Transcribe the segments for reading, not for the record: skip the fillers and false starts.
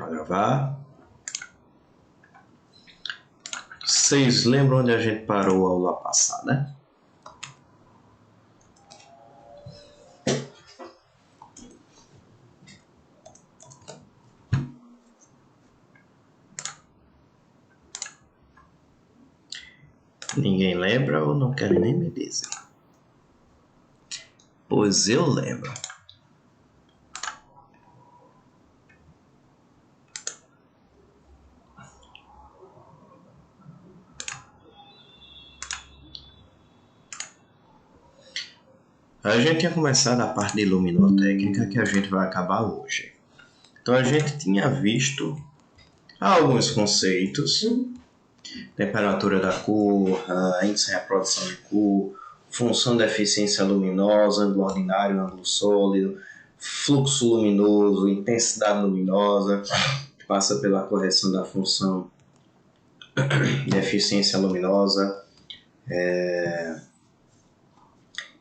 para gravar. Vocês lembram onde a gente parou a aula passada? Ninguém lembra ou não quer nem me dizer? Pois eu lembro. A gente tinha começado a parte de luminotécnica que a gente vai acabar hoje. Então a gente tinha visto alguns conceitos: temperatura da cor, índice de reprodução de cor, função da eficiência luminosa, ângulo ordinário, ângulo sólido, fluxo luminoso, intensidade luminosa, que passa pela correção da função de eficiência luminosa,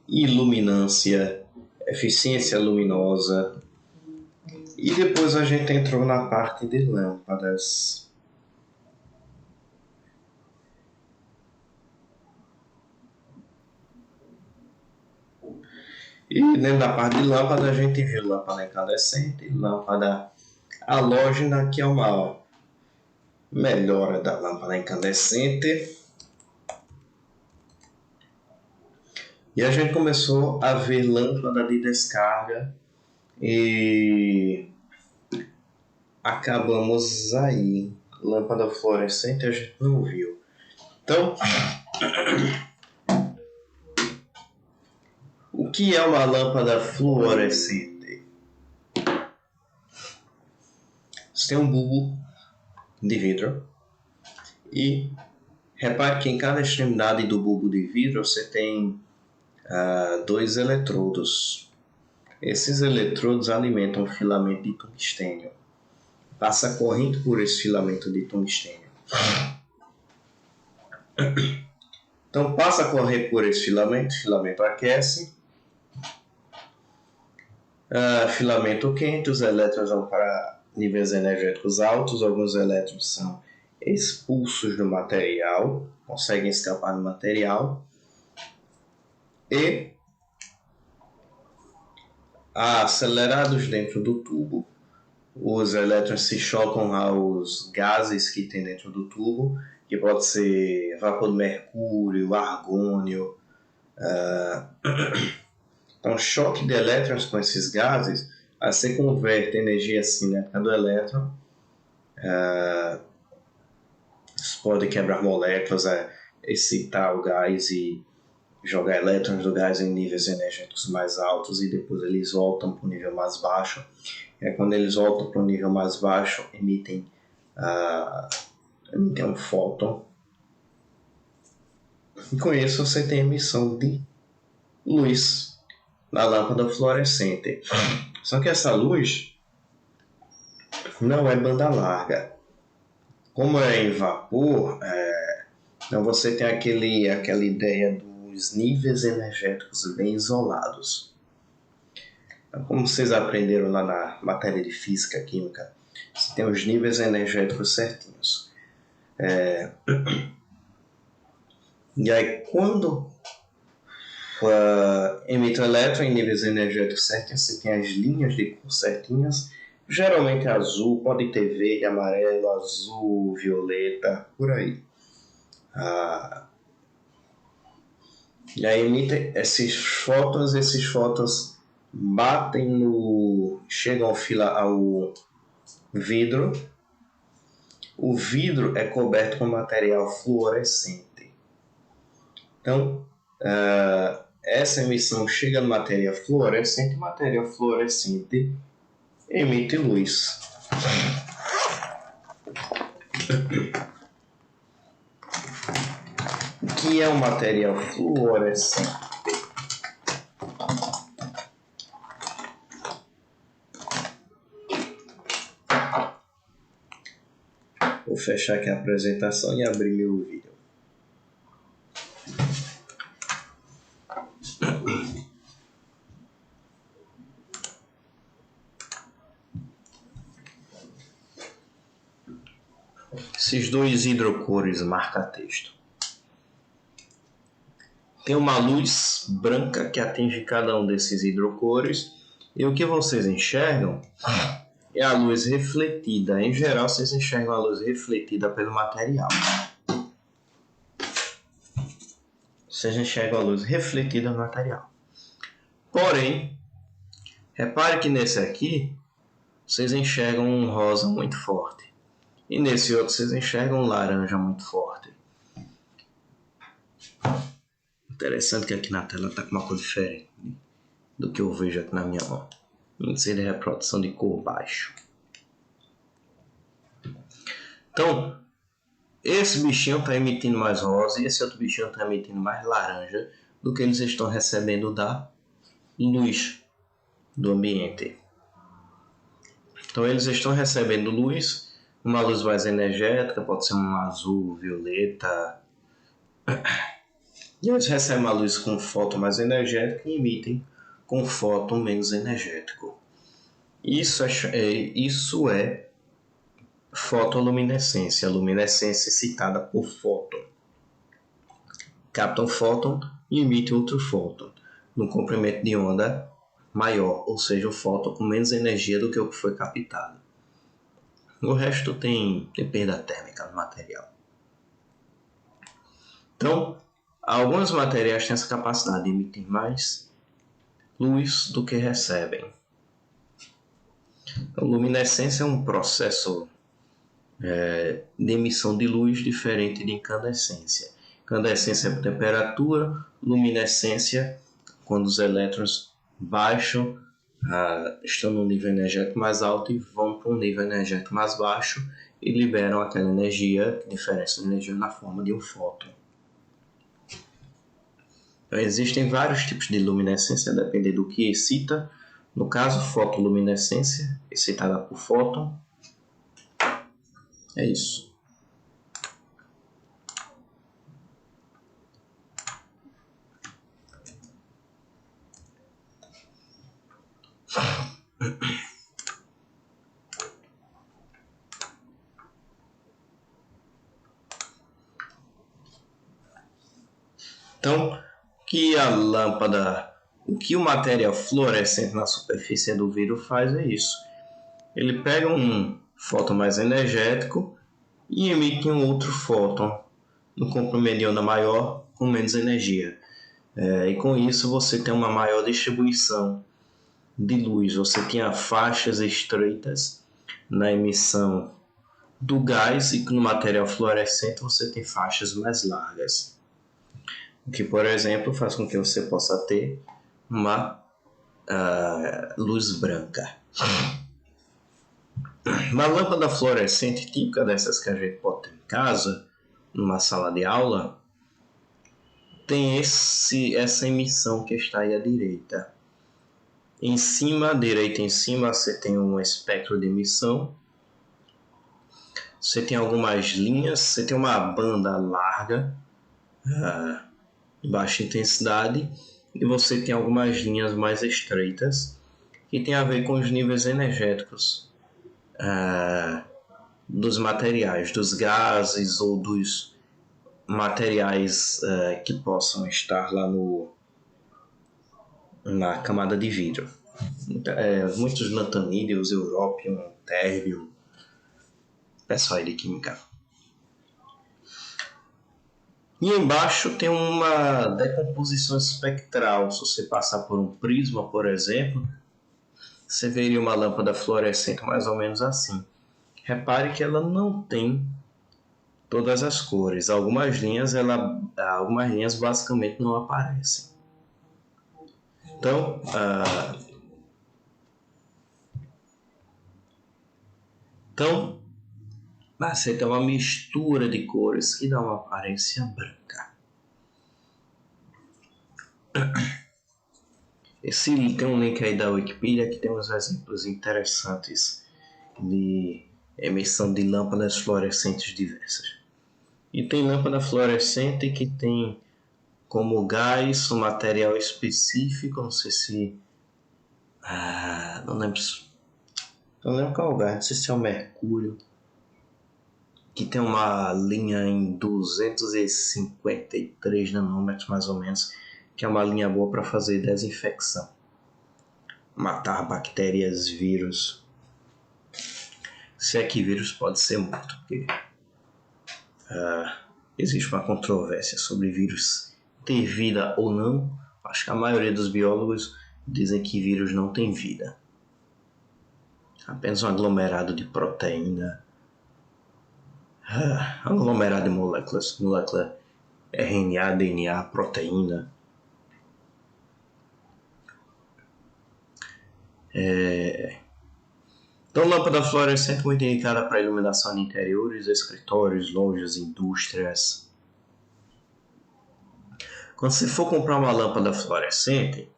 iluminância, eficiência luminosa, e depois a gente entrou na parte de lâmpadas. E dentro da parte de lâmpada a gente viu lâmpada incandescente, lâmpada halógena, que é uma melhora da lâmpada incandescente. E a gente começou a ver lâmpada de descarga e acabamos aí. Lâmpada fluorescente a gente não viu. Então, o que é uma lâmpada fluorescente? Você tem um bulbo de vidro e repare que em cada extremidade do bulbo de vidro você tem dois eletrodos. Esses eletrodos alimentam um filamento de tungstênio. Passa corrente por esse filamento de tungstênio. Então passa a correr por esse filamento, o filamento aquece, filamento quente, os elétrons vão para níveis energéticos altos, alguns elétrons são expulsos do material, conseguem escapar do material, e acelerados dentro do tubo, os elétrons se chocam aos gases que tem dentro do tubo, que pode ser vapor de mercúrio, argônio. Então, choque de elétrons com esses gases, você converte a energia cinética do elétron. Isso pode quebrar moléculas, excitar o gás e jogar elétrons do gás em níveis energéticos mais altos, e depois eles voltam para o nível mais baixo. E quando eles voltam para o nível mais baixo, emitem um fóton. E com isso você tem emissão de luz na lâmpada fluorescente. Só que essa luz não é banda larga. Como é em vapor, então você tem aquela ideia dos níveis energéticos bem isolados. Então, como vocês aprenderam lá na matéria de física química, você tem os níveis energéticos certinhos. E aí, quando emite o elétron em níveis energéticos certinhos, você tem as linhas de cor certinhas, geralmente azul, pode ter verde, amarelo, azul, violeta, por aí. E aí emite esses fótons batem chegam ao vidro. O vidro é coberto com material fluorescente. Então, essa emissão chega no material fluorescente, e o material fluorescente emite luz. O que é um material fluorescente? Vou fechar aqui a apresentação e abrir meu vídeo. Esses dois hidrocores marca-texto. Tem uma luz branca que atinge cada um desses hidrocores. E o que vocês enxergam é a luz refletida. Em geral, vocês enxergam a luz refletida pelo material. Vocês enxergam a luz refletida no material. Porém, repare que nesse aqui, vocês enxergam um rosa muito forte. E nesse outro, vocês enxergam um laranja muito forte. Interessante que aqui na tela está com uma cor diferente do que eu vejo aqui na minha mão. Índice de reprodução de cor baixo. Então, esse bichinho está emitindo mais rosa e esse outro bichinho está emitindo mais laranja do que eles estão recebendo da luz do ambiente. Então, eles estão recebendo luz, uma luz mais energética, pode ser um azul, violeta. E eles recebem uma luz com fóton mais energético e emitem com fóton menos energético. Isso é fotoluminescência. A luminescência excitada por fóton. Capta um fóton e emite outro fóton no comprimento de onda maior, ou seja, o fóton com menos energia do que o que foi captado. O resto tem perda térmica no material. Então, alguns materiais têm essa capacidade de emitir mais luz do que recebem. A luminescência é um processo de emissão de luz diferente de incandescência. Incandescência é por temperatura, luminescência quando os elétrons baixam, estão num nível energético mais alto e vão para um nível energético mais baixo e liberam aquela energia, diferença de energia na forma de um fóton. Então, existem vários tipos de luminescência, a depender do que excita. No caso, fotoluminescência, excitada por fóton. É isso. Então, o que o material fluorescente na superfície do vidro faz é isso. Ele pega um fóton mais energético e emite um outro fóton no comprimento de onda maior com menos energia. E com isso você tem uma maior distribuição de luz. Você tem faixas estreitas na emissão do gás e no material fluorescente você tem faixas mais largas. O que, por exemplo, faz com que você possa ter uma luz branca. Uma lâmpada fluorescente típica dessas que a gente pode ter em casa, numa sala de aula, tem essa emissão que está aí à direita. Em cima, à direita em cima, você tem um espectro de emissão. Você tem algumas linhas, você tem uma banda larga, de baixa intensidade, e você tem algumas linhas mais estreitas, que tem a ver com os níveis energéticos dos materiais, dos gases ou dos materiais que possam estar lá na camada de vidro. Muitos lantanideus, europium, térbium, pessoal de química. E embaixo tem uma decomposição espectral. Se você passar por um prisma, por exemplo, você veria uma lâmpada fluorescente mais ou menos assim. Repare que ela não tem todas as cores. Algumas linhas basicamente não aparecem. Então, você tem uma mistura de cores que dá uma aparência branca. Tem um link aí da Wikipedia que tem uns exemplos interessantes de emissão de lâmpadas fluorescentes diversas. E tem lâmpada fluorescente que tem como gás um material específico, não sei se... não lembro qual é o gás, não sei se é o mercúrio. que tem uma linha em 253 nanômetros mais ou menos, que é uma linha boa para fazer desinfecção, matar bactérias, vírus. Se é que vírus pode ser morto, porque existe uma controvérsia sobre vírus ter vida ou não. Acho que a maioria dos biólogos dizem que vírus não tem vida. Apenas um aglomerado de proteína, aglomerado de moléculas, molécula RNA, DNA, proteína. Então, lâmpada fluorescente muito indicada para iluminação de interiores, escritórios, lojas, indústrias. Quando você for comprar uma lâmpada fluorescente,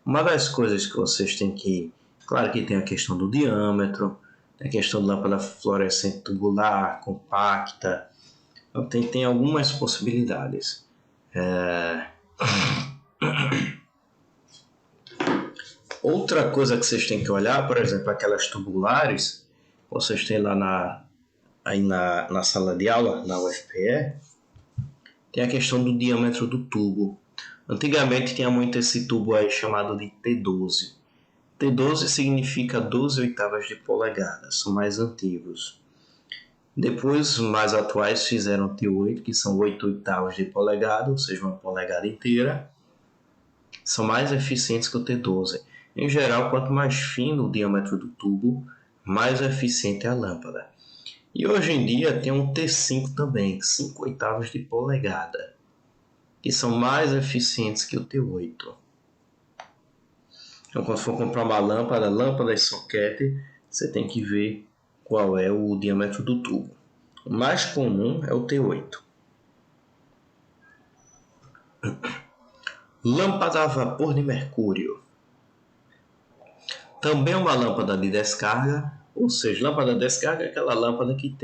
uma das coisas que vocês têm que... Claro que tem a questão do diâmetro, tem a questão da lâmpada fluorescente tubular, compacta. Então, tem algumas possibilidades. Outra coisa que vocês têm que olhar, por exemplo, aquelas tubulares, vocês têm lá aí na sala de aula, na UFPE, tem a questão do diâmetro do tubo. Antigamente tinha muito esse tubo aí chamado de T12. T12 significa 12 oitavas de polegada, são mais antigos. Depois, os mais atuais fizeram T8, que são 8 oitavas de polegada, ou seja, uma polegada inteira. São mais eficientes que o T12. Em geral, quanto mais fino o diâmetro do tubo, mais eficiente é a lâmpada. E hoje em dia tem um T5 também, 5 oitavas de polegada, que são mais eficientes que o T8. Então, quando for comprar uma lâmpada e soquete, você tem que ver qual é o diâmetro do tubo. O mais comum é o T8. Lâmpada a vapor de mercúrio. Também uma lâmpada de descarga, ou seja, lâmpada de descarga é aquela lâmpada que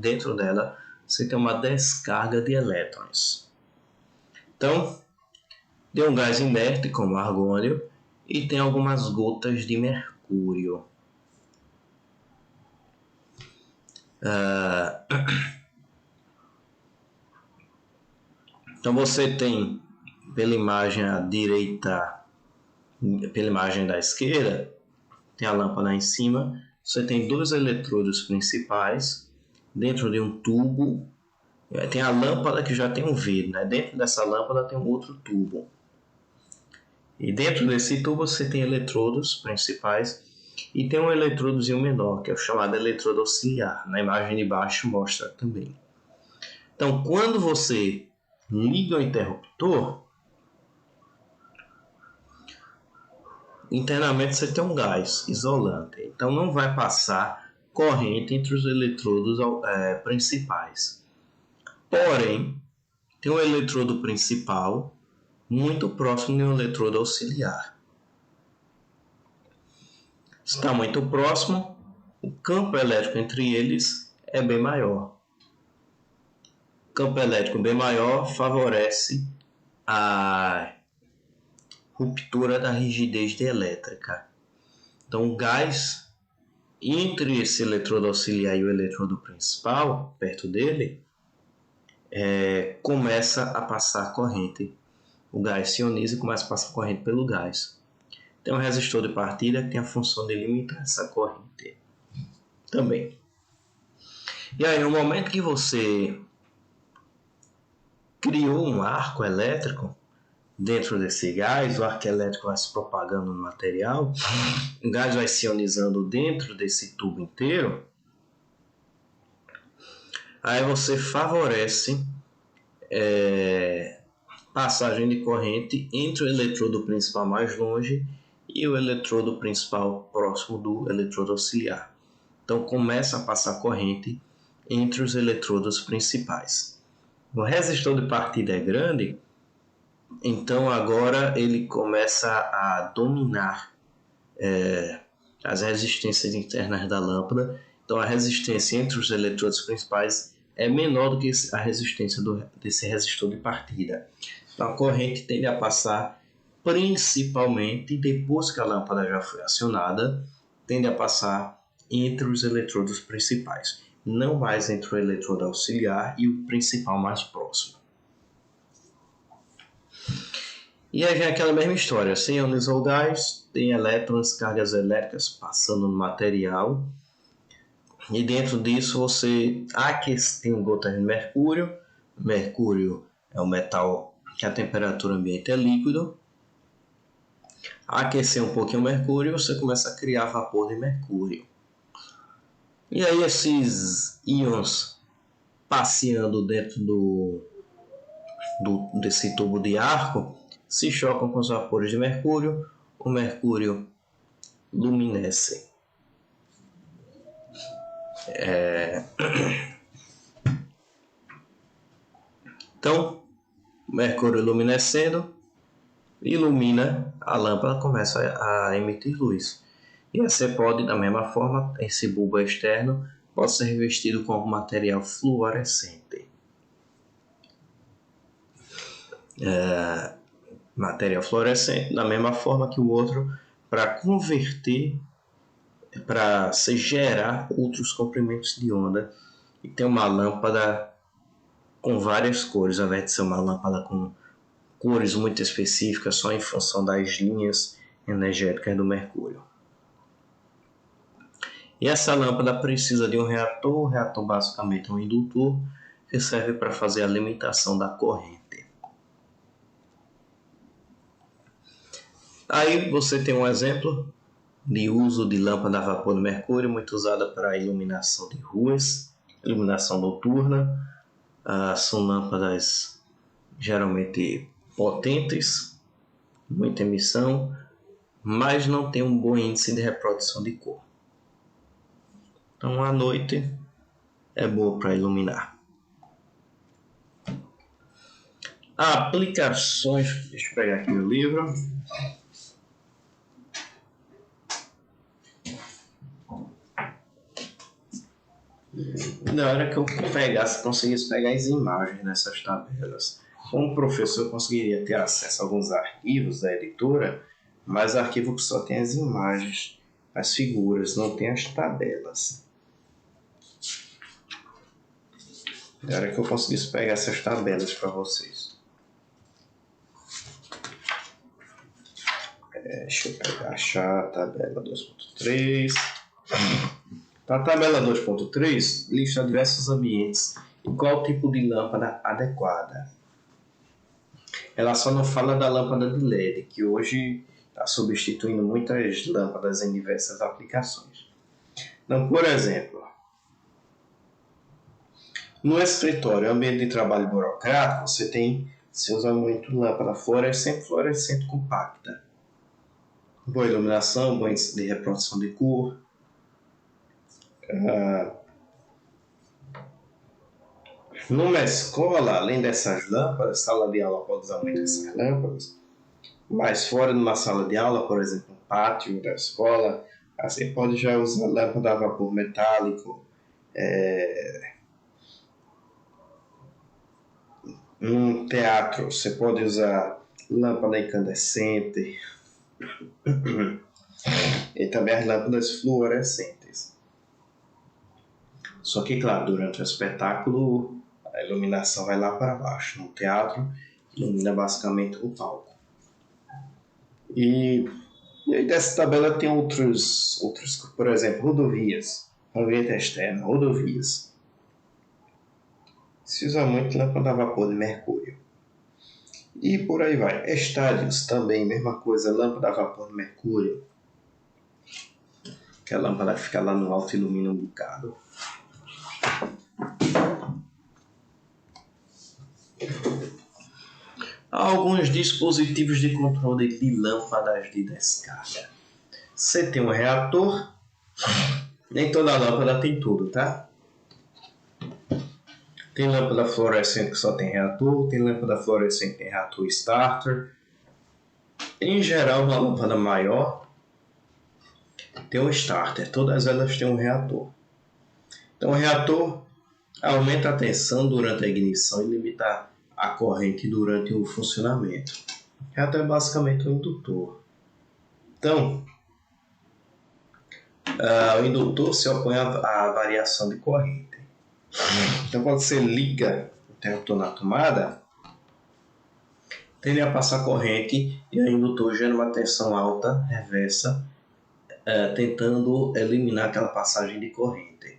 dentro dela você tem uma descarga de elétrons. Então, tem um gás inerte como argônio e tem algumas gotas de mercúrio. Então você tem pela imagem à direita, pela imagem da esquerda, tem a lâmpada em cima, você tem dois eletrodos principais dentro de um tubo. Tem a lâmpada que já tem um vidro, né? Dentro dessa lâmpada tem um outro tubo. E dentro desse tubo você tem eletrodos principais e tem um eletrodozinho menor, que é o chamado eletrodo auxiliar. Na imagem de baixo mostra também. Então, quando você liga o interruptor, internamente você tem um gás isolante, então não vai passar corrente entre os eletrodos principais. Porém, tem um eletrodo principal muito próximo de um eletrodo auxiliar. Se está muito próximo, o campo elétrico entre eles é bem maior. O campo elétrico bem maior favorece a ruptura da rigidez dielétrica. Então, o gás entre esse eletrodo auxiliar e o eletrodo principal, perto dele, começa a passar corrente. O gás se ioniza e começa a passar corrente pelo gás. Tem um resistor de partida que tem a função de limitar essa corrente também. E aí, no momento que você criou um arco elétrico dentro desse gás, o arco elétrico vai se propagando no material, o gás vai se ionizando dentro desse tubo inteiro, aí você favorece passagem de corrente entre o eletrodo principal mais longe e o eletrodo principal próximo do eletrodo auxiliar. Então começa a passar corrente entre os eletrodos principais. O resistor de partida é grande, então agora ele começa a dominar as resistências internas da lâmpada. Então a resistência entre os eletrodos principais é menor do que a resistência desse resistor de partida. Então a corrente tende a passar principalmente depois que a lâmpada já foi acionada, tende a passar entre os eletrodos principais. não mais entre o eletrodo auxiliar e o principal mais próximo. E aí vem aquela mesma história, se ionizou o gás, tem elétrons, cargas elétricas passando no material, e dentro disso você tem gotas de mercúrio. Mercúrio é um metal que a temperatura ambiente é líquido. Aquecer um pouquinho o mercúrio, você começa a criar vapor de mercúrio. E aí esses íons passeando dentro desse tubo de arco se chocam com os vapores de mercúrio, o mercúrio luminesce. Então, o mercúrio luminescendo ilumina a lâmpada, começa a emitir luz. E você pode, da mesma forma, esse bulbo externo pode ser revestido com algum material fluorescente. Material fluorescente, da mesma forma que o outro, para converter, para se gerar outros comprimentos de onda. E tem uma lâmpada com várias cores, ao invés de ser uma lâmpada com cores muito específicas, só em função das linhas energéticas do mercúrio. E essa lâmpada precisa de um reator. O reator basicamente é um indutor que serve para fazer a limitação da corrente. Aí você tem um exemplo de uso de lâmpada a vapor de mercúrio, muito usada para iluminação de ruas, iluminação noturna. São lâmpadas geralmente potentes, muita emissão, mas não tem um bom índice de reprodução de cor. Então à noite é boa para iluminar. Aplicações, deixa eu pegar aqui o livro. Na hora que eu conseguisse pegar as imagens nessas tabelas, como professor eu conseguiria ter acesso a alguns arquivos da editora, mas arquivo que só tem as imagens, as figuras, não tem as tabelas. Na hora que eu conseguisse pegar essas tabelas para vocês. Deixa eu achar a tabela 2.3. A tabela 2.3 lista diversos ambientes e qual tipo de lâmpada adequada. Ela só não fala da lâmpada de LED, que hoje está substituindo muitas lâmpadas em diversas aplicações. Então, por exemplo, no escritório, ambiente de trabalho burocrático, você usa muito lâmpada fluorescente compacta. Boa iluminação, bom índice de reprodução de cor. Numa escola, além dessas lâmpadas, sala de aula pode usar muito essas lâmpadas, mas fora de uma sala de aula, por exemplo, no pátio da escola, você pode já usar lâmpada a vapor metálico. Num teatro, você pode usar lâmpada incandescente e também as lâmpadas fluorescentes. Só que, claro, durante o espetáculo, a iluminação vai lá para baixo. No teatro, ilumina basicamente o palco. E aí dessa tabela tem outros, por exemplo, rodovias, ambiente externo, rodovias. Se usa muito lâmpada a vapor de mercúrio. E por aí vai. Estádios também, mesma coisa, lâmpada a vapor de mercúrio. Que a lâmpada fica lá no alto e ilumina um bocado. Há alguns dispositivos de controle de lâmpadas de descarga. Você tem um reator, nem toda lâmpada tem tudo, tá? Tem lâmpada fluorescente que só tem reator, tem lâmpada fluorescente que tem reator starter. Em geral, uma lâmpada maior tem um starter, todas elas têm um reator. Então o reator aumenta a tensão durante a ignição e limita a corrente durante o funcionamento. O reator é basicamente um indutor. Então, o indutor se opõe à variação de corrente. Então, quando você liga o interruptor na tomada, tende a passar corrente e o indutor gera uma tensão alta, reversa, tentando eliminar aquela passagem de corrente.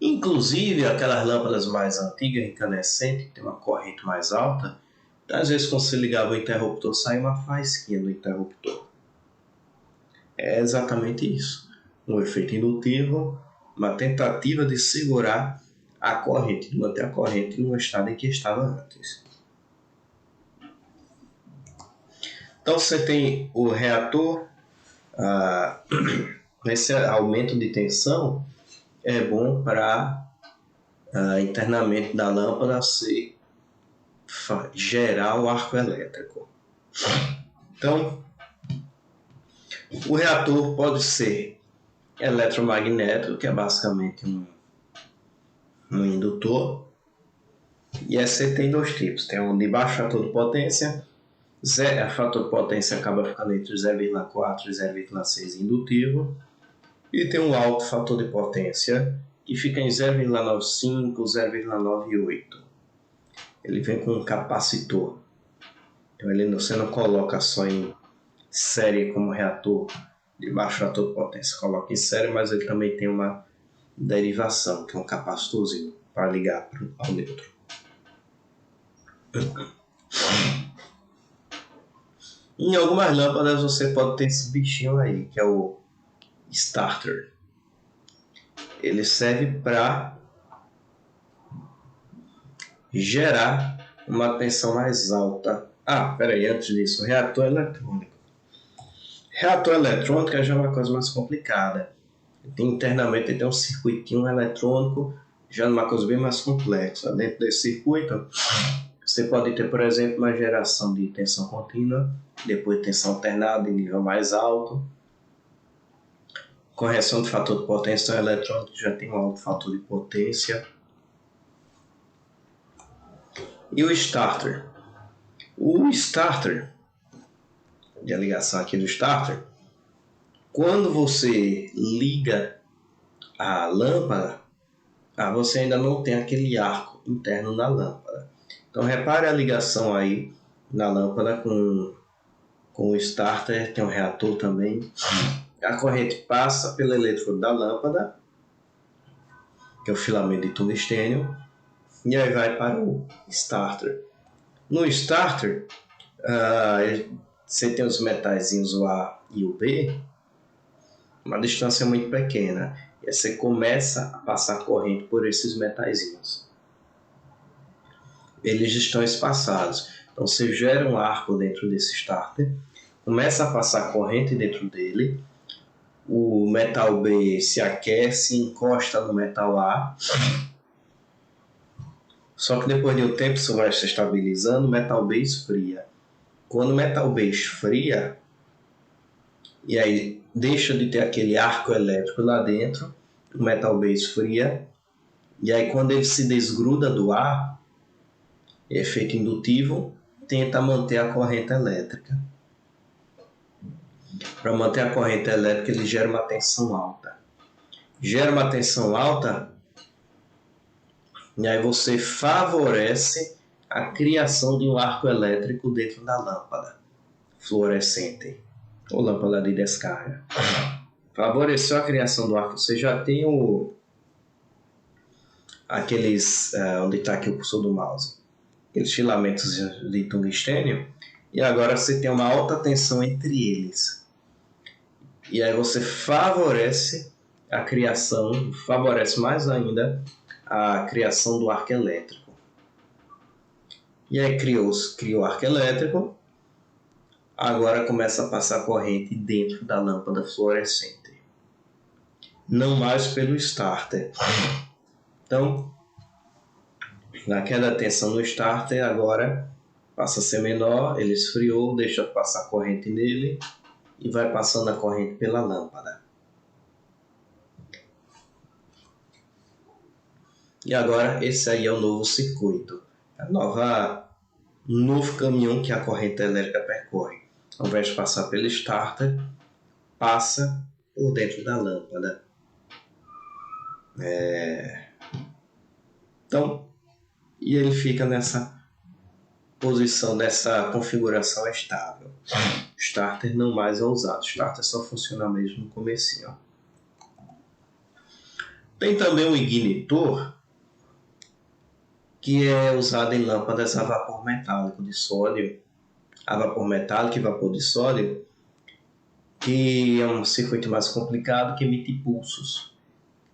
Inclusive, aquelas lâmpadas mais antigas, incandescentes, que tem uma corrente mais alta, às vezes quando você ligava o interruptor, saía uma faísquinha do interruptor. É exatamente isso. Um efeito indutivo, uma tentativa de segurar a corrente, de manter a corrente no estado em que estava antes. Então você tem o reator, esse aumento de tensão é bom para internamente da lâmpada se gerar o arco elétrico. Então, o reator pode ser eletromagnético, que é basicamente um indutor. E esse tem dois tipos. Tem um de baixo fator de potência. A fator de potência acaba ficando entre 0,4 e 0,6 indutivo. E tem um alto fator de potência, que fica em 0,95, 0,98. Ele vem com um capacitor. Então você não coloca só em série como reator de baixo fator de potência. Coloca em série, mas ele também tem uma derivação, que é um capacitorzinho para ligar ao neutro. Em algumas lâmpadas você pode ter esse bichinho aí, que é o starter. Ele serve para gerar uma tensão mais alta. Peraí, antes disso, reator eletrônico. Reator eletrônico já é uma coisa mais complicada. Internamente tem um circuitinho eletrônico, já é uma coisa bem mais complexa. Dentro desse circuito, você pode ter, por exemplo, uma geração de tensão contínua, depois tensão alternada em nível mais alto, correção de fator de potência eletrônico, já tem um alto fator de potência. E o starter? O starter, a ligação aqui do starter, quando você liga a lâmpada, você ainda não tem aquele arco interno na lâmpada. Então repare a ligação aí na lâmpada com o starter, tem um reator também. A corrente passa pelo eletrodo da lâmpada, que é o filamento de tungstênio, e aí vai para o starter. No starter, você tem os metalzinhos o A e o B, uma distância muito pequena. E aí você começa a passar corrente por esses metalzinhos. Eles estão espaçados. Então você gera um arco dentro desse starter, começa a passar corrente dentro dele, o metal B se aquece, encosta no metal A. Só que depois de um tempo isso vai se estabilizando, o metal B esfria. Quando o metal B esfria, e aí deixa de ter aquele arco elétrico lá dentro, o metal B esfria, e aí quando ele se desgruda do ar, efeito indutivo, tenta manter a corrente elétrica. Para manter a corrente elétrica, ele gera uma tensão alta. Gera uma tensão alta, e aí você favorece a criação de um arco elétrico dentro da lâmpada fluorescente, ou lâmpada de descarga. Favoreceu a criação do arco. Você já tem aqueles, onde está aqui o cursor do mouse, aqueles filamentos de tungstênio, e agora você tem uma alta tensão entre eles. E aí você favorece a criação, favorece mais ainda a criação do arco elétrico. E aí criou o arco elétrico, agora começa a passar corrente dentro da lâmpada fluorescente. Não mais pelo starter. Então, na queda da tensão no starter, agora passa a ser menor, ele esfriou, deixa passar corrente nele e vai passando a corrente pela lâmpada. E agora esse aí é o novo circuito, o novo caminhão que a corrente elétrica percorre. Ao invés de passar pelo starter, passa por dentro da lâmpada. Então, e ele fica nessa posição, nessa configuração estável. Starter não mais é usado. Starter só funciona mesmo no comecinho. Tem também um ignitor, que é usado em lâmpadas a vapor metálico de sódio, a vapor metálico e vapor de sódio, que é um circuito mais complicado que emite pulsos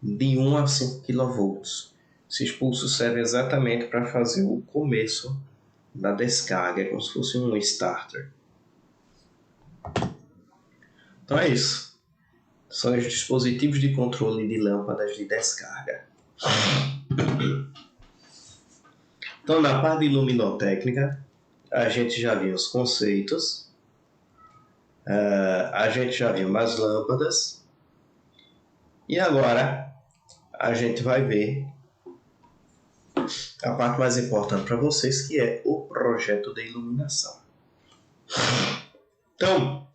de 1 a 5 kV. Esses pulsos servem exatamente para fazer o começo da descarga, é como se fosse um starter. Então é isso. São os dispositivos de controle de lâmpadas de descarga. Então, na parte de luminotécnica, a gente já viu os conceitos, a gente já viu as lâmpadas, e agora a gente vai ver a parte mais importante para vocês, que é o projeto de iluminação. Então,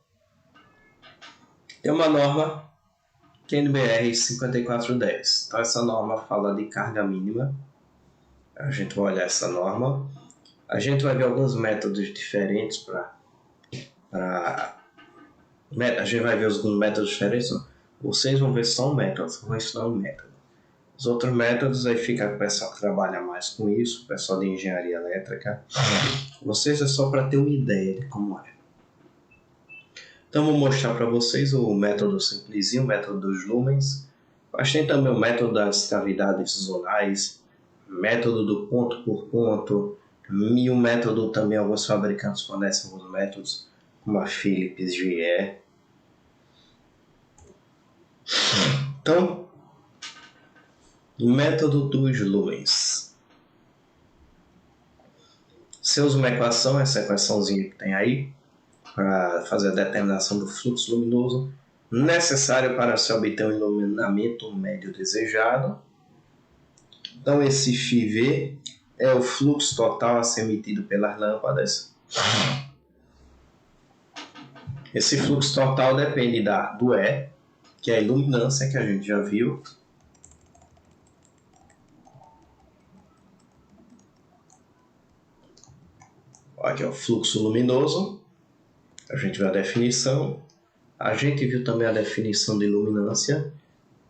tem uma norma que é a NBR 5410. Então, essa norma fala de carga mínima. A gente vai olhar essa norma. A gente vai ver alguns métodos diferentes a gente vai ver os métodos diferentes. Vocês vão ver só um método, eu vou ensinar um método. Os outros métodos aí fica com o pessoal que trabalha mais com isso, o pessoal de engenharia elétrica. Vocês é só para ter uma ideia de como é. Então vou mostrar para vocês o método simplesinho, o método dos lumens. Mas tem também o método das cavidades zonais, método do ponto por ponto, e o método também alguns fabricantes fornecem alguns métodos, como a Philips GE. Então, o método dos lumens. Você usa uma equação, essa equaçãozinha que tem aí, para fazer a determinação do fluxo luminoso necessário para se obter um iluminamento médio desejado. Então, esse φV é o fluxo total a ser emitido pelas lâmpadas. Esse fluxo total depende do E, que é a iluminância, que a gente já viu. Aqui é o fluxo luminoso. A gente viu a definição. A gente viu também a definição de iluminância,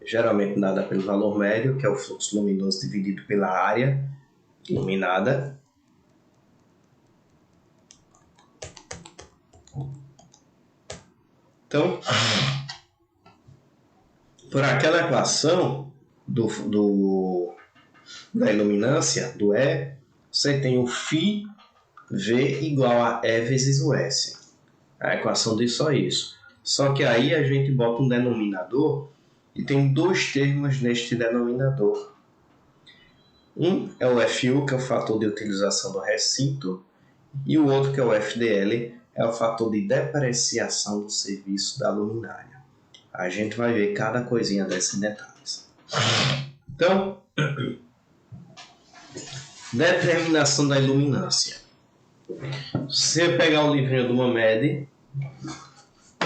geralmente dada pelo valor médio, que é o fluxo luminoso dividido pela área iluminada. Então, por aquela equação da iluminância, do E, você tem o φ V igual a E vezes o S. A equação diz só isso. Só que aí a gente bota um denominador e tem dois termos neste denominador. Um é o FU, que é o fator de utilização do recinto, e o outro, que é o FDL, é o fator de depreciação do serviço da luminária. A gente vai ver cada coisinha desses detalhes. Então, determinação da iluminância. Se você pegar o livrinho do Mamed,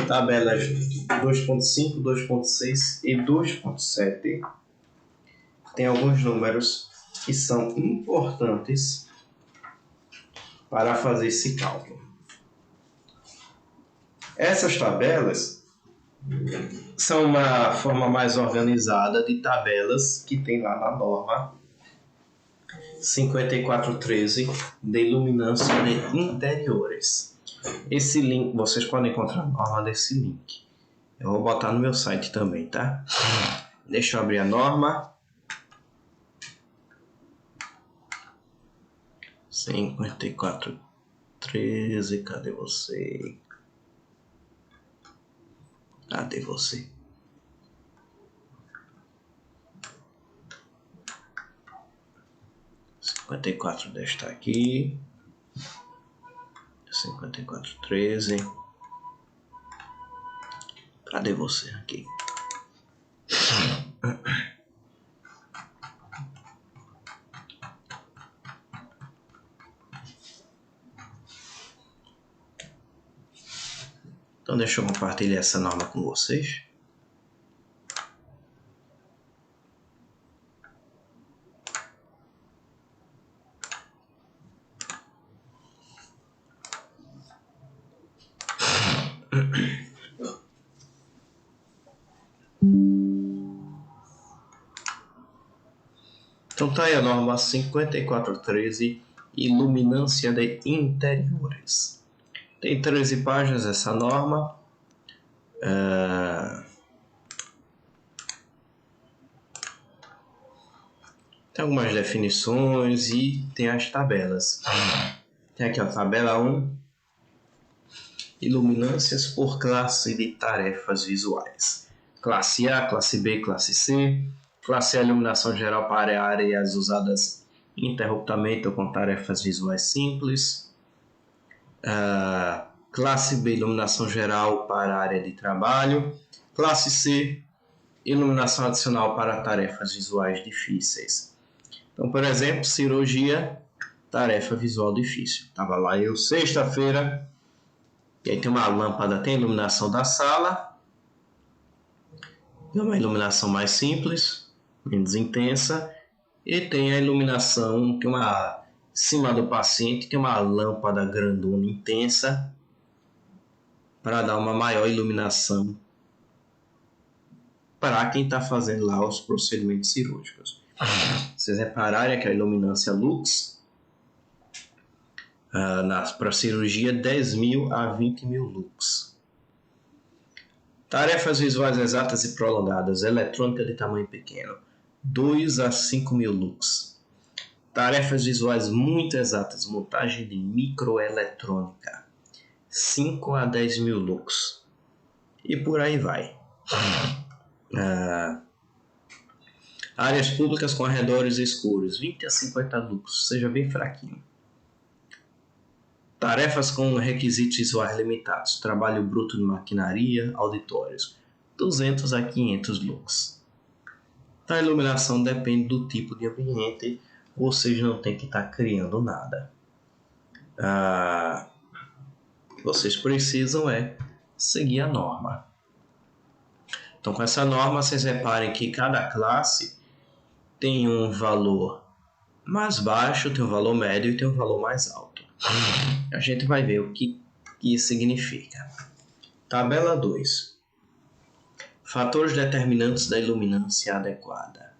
tabelas 2.5, 2.6 e 2.7, tem alguns números que são importantes para fazer esse cálculo. Essas tabelas são uma forma mais organizada de tabelas que tem lá na norma 5413 de iluminância de interiores. Esse link, vocês podem encontrar a norma desse link. Eu vou botar no meu site também, tá? Deixa eu abrir a norma. 5413, cadê você? Cadê você? deve estar aqui. 5413. Cadê você aqui? Então deixa eu compartilhar essa norma com vocês. Então tá aí a norma 5413, iluminância de interiores. Tem 13 páginas essa norma. Tem algumas definições e tem as tabelas. Tem aqui a tabela 1, iluminâncias por classe de tarefas visuais. Classe A, classe B, classe C. Classe A, iluminação geral para áreas usadas ininterruptamente ou com tarefas visuais simples. Classe B, iluminação geral para a área de trabalho. Classe C, iluminação adicional para tarefas visuais difíceis. Então, por exemplo, cirurgia, tarefa visual difícil. Estava lá eu sexta-feira, e aí tem uma lâmpada, tem a iluminação da sala, tem uma iluminação mais simples, menos intensa, e tem a iluminação, tem uma, em cima do paciente, tem uma lâmpada grandona intensa, para dar uma maior iluminação para quem está fazendo lá os procedimentos cirúrgicos. Vocês repararem que a iluminância lux, para cirurgia, 10.000 a 20.000 lux. Tarefas visuais exatas e prolongadas, eletrônica de tamanho pequeno, 2 a 5.000 lux. Tarefas visuais muito exatas, montagem de microeletrônica, 5 a 10.000 lux. E por aí vai. Áreas públicas com arredores escuros, 20 a 50 lux, seja bem fraquinho. Tarefas com requisitos visuais limitados, trabalho bruto de maquinaria, auditórios, 200 a 500 lux. A iluminação depende do tipo de ambiente, ou seja, não tem que estar criando nada. Vocês precisam seguir a norma. Então, com essa norma, vocês reparem que cada classe tem um valor mais baixo, tem um valor médio e tem um valor mais alto. A gente vai ver o que isso significa. Tabela 2. Fatores determinantes da iluminância adequada.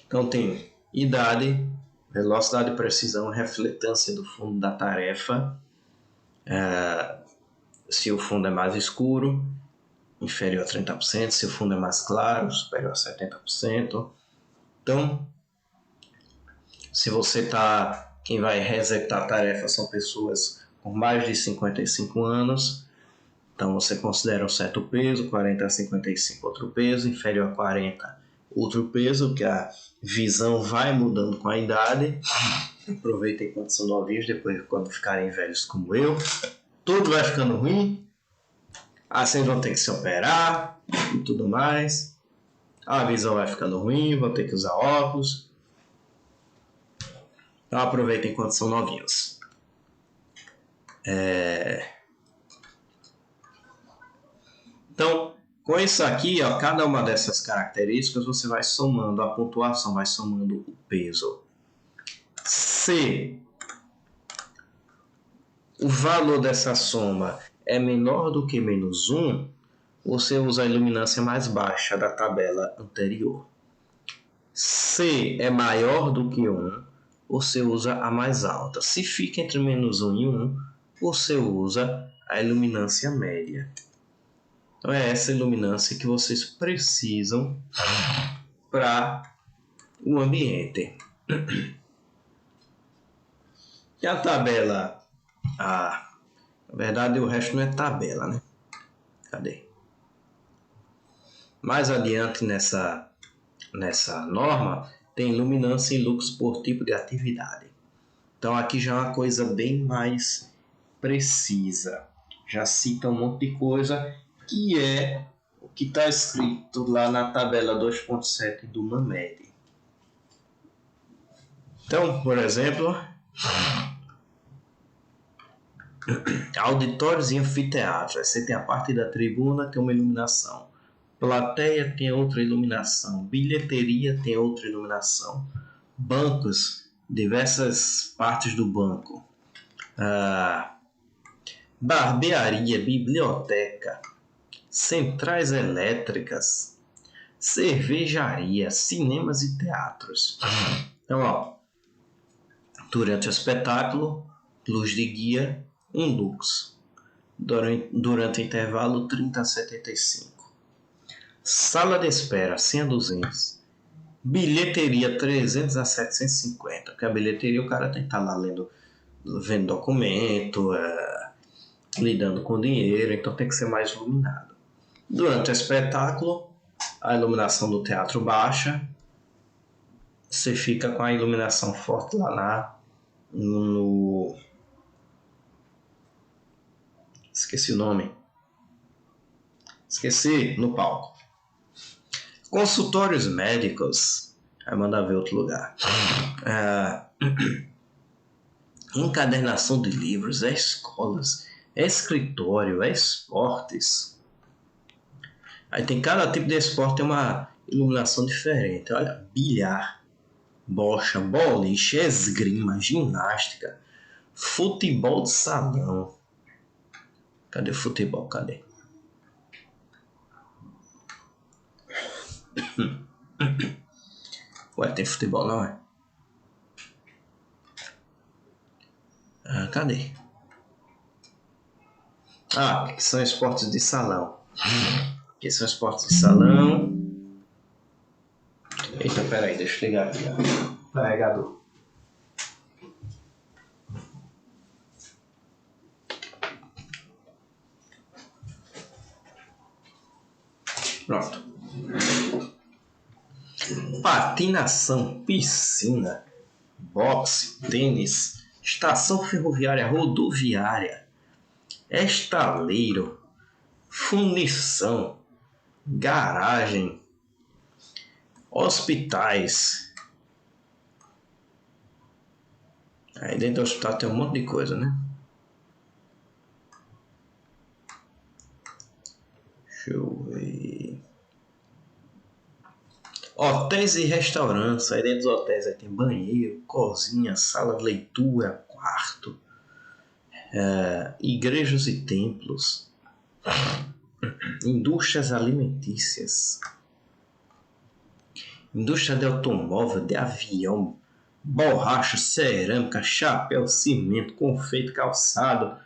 Então tem idade, velocidade, precisão, refletância do fundo da tarefa, se o fundo é mais escuro, inferior a 30%, se o fundo é mais claro, superior a 70%. Então, se você quem vai executar a tarefa são pessoas com mais de 55 anos, então você considera um certo peso, 40 a 55 outro peso, inferior a 40 outro peso, que a visão vai mudando com a idade. Aproveitem enquanto são novinhos, depois quando ficarem velhos como eu, tudo vai ficando ruim, vocês vão ter que se operar e tudo mais, a visão vai ficando ruim, vão ter que usar óculos. Então aproveitem enquanto são novinhos. Então, com isso aqui, cada uma dessas características você vai somando a pontuação, vai somando o peso. Se o valor dessa soma é menor do que menos 1, você usa a iluminância mais baixa da tabela anterior. Se é maior do que 1, você usa a mais alta. Se fica entre menos 1 e 1, você usa a iluminância média. Então é essa iluminância que vocês precisam para o ambiente. E a tabela A? Na verdade, o resto não é tabela, né? Cadê? Mais adiante nessa norma, tem iluminância e lux por tipo de atividade. Então aqui já é uma coisa bem mais precisa. Já cita um monte de coisa que é o que está escrito lá na tabela 2.7 do MAMED. Então, por exemplo, auditórios e anfiteatros. Você tem a parte da tribuna, tem uma iluminação. Plateia tem outra iluminação. Bilheteria tem outra iluminação. Bancos, diversas partes do banco. Barbearia, biblioteca, centrais elétricas, cervejaria, cinemas e teatros. Então, ó, durante o espetáculo, luz de guia, 1 lux. Durante o intervalo, 30 a 75. Sala de espera, 100 a 200. Bilheteria, 300 a 750. Porque a bilheteria o cara tem que estar lá vendo documento, lidando com dinheiro, então tem que ser mais iluminado. Durante o espetáculo, a iluminação do teatro baixa, você fica com a iluminação forte lá no... Esqueci o nome. No palco. Consultórios médicos, vai mandar ver outro lugar. Encadernação de livros, escolas, escritório, esportes. Aí tem cada tipo de esporte, tem uma iluminação diferente. Olha, bilhar, bocha, boliche, esgrima, ginástica, futebol de salão. Cadê futebol? Cadê? Ué, tem futebol não, é? Cadê? Que são esportes de salão. Que são esportes de salão. Eita, peraí, deixa eu ligar aqui, ó. Carregador. Pronto. Patinação, piscina, boxe, tênis, estação ferroviária, rodoviária, estaleiro, fundição, garagem, hospitais. Aí dentro do hospital tem um monte de coisa, né? Deixa eu ver. Hotéis e restaurantes. Aí dentro dos hotéis aí tem banheiro, cozinha, sala de leitura, quarto, igrejas e templos, indústrias alimentícias, indústria de automóvel, de avião, borracha, cerâmica, chapéu, cimento, confeito, calçado,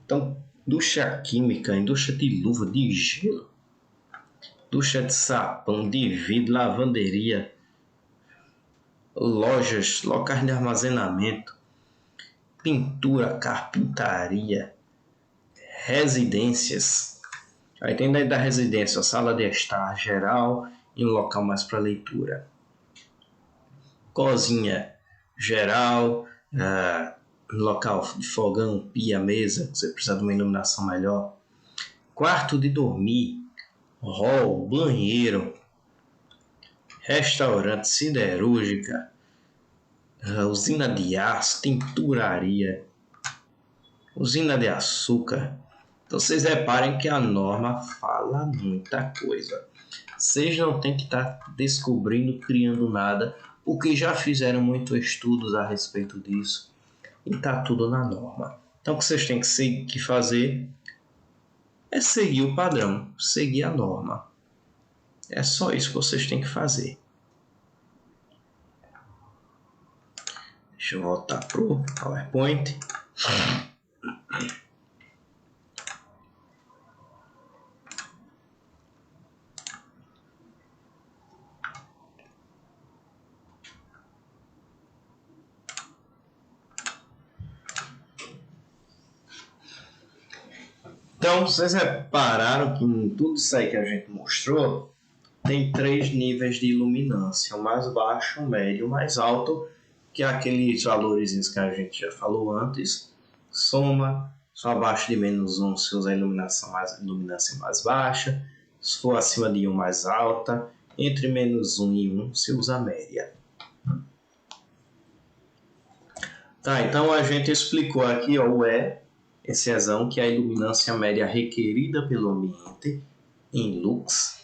então, indústria química, indústria de luva, de gelo, indústria de sabão, de vidro, lavanderia, lojas, locais de armazenamento, pintura, carpintaria, residências. Aí tem dentro da residência a sala de estar geral e um local mais para leitura. Cozinha geral, local de fogão, pia, mesa, você precisa de uma iluminação melhor. Quarto de dormir, hall, banheiro, restaurante, siderúrgica, usina de aço, tinturaria, usina de açúcar. Então vocês reparem que a norma fala muita coisa. Vocês não tem que estar descobrindo, criando nada, porque já fizeram muitos estudos a respeito disso e está tudo na norma. Então o que vocês têm que fazer é seguir o padrão, seguir a norma. É só isso que vocês têm que fazer. Deixa eu voltar pro PowerPoint. Então, vocês repararam que em tudo isso aí que a gente mostrou, tem 3 níveis de iluminância, o mais baixo, o médio, o mais alto, que é aqueles valores que a gente já falou antes. Soma, só abaixo de -1 se usa a iluminância mais baixa, se for acima de 1 mais alta, entre -1 e 1 se usa a média. Tá, então a gente explicou aqui o esse exão, que é a iluminância média requerida pelo ambiente em lux.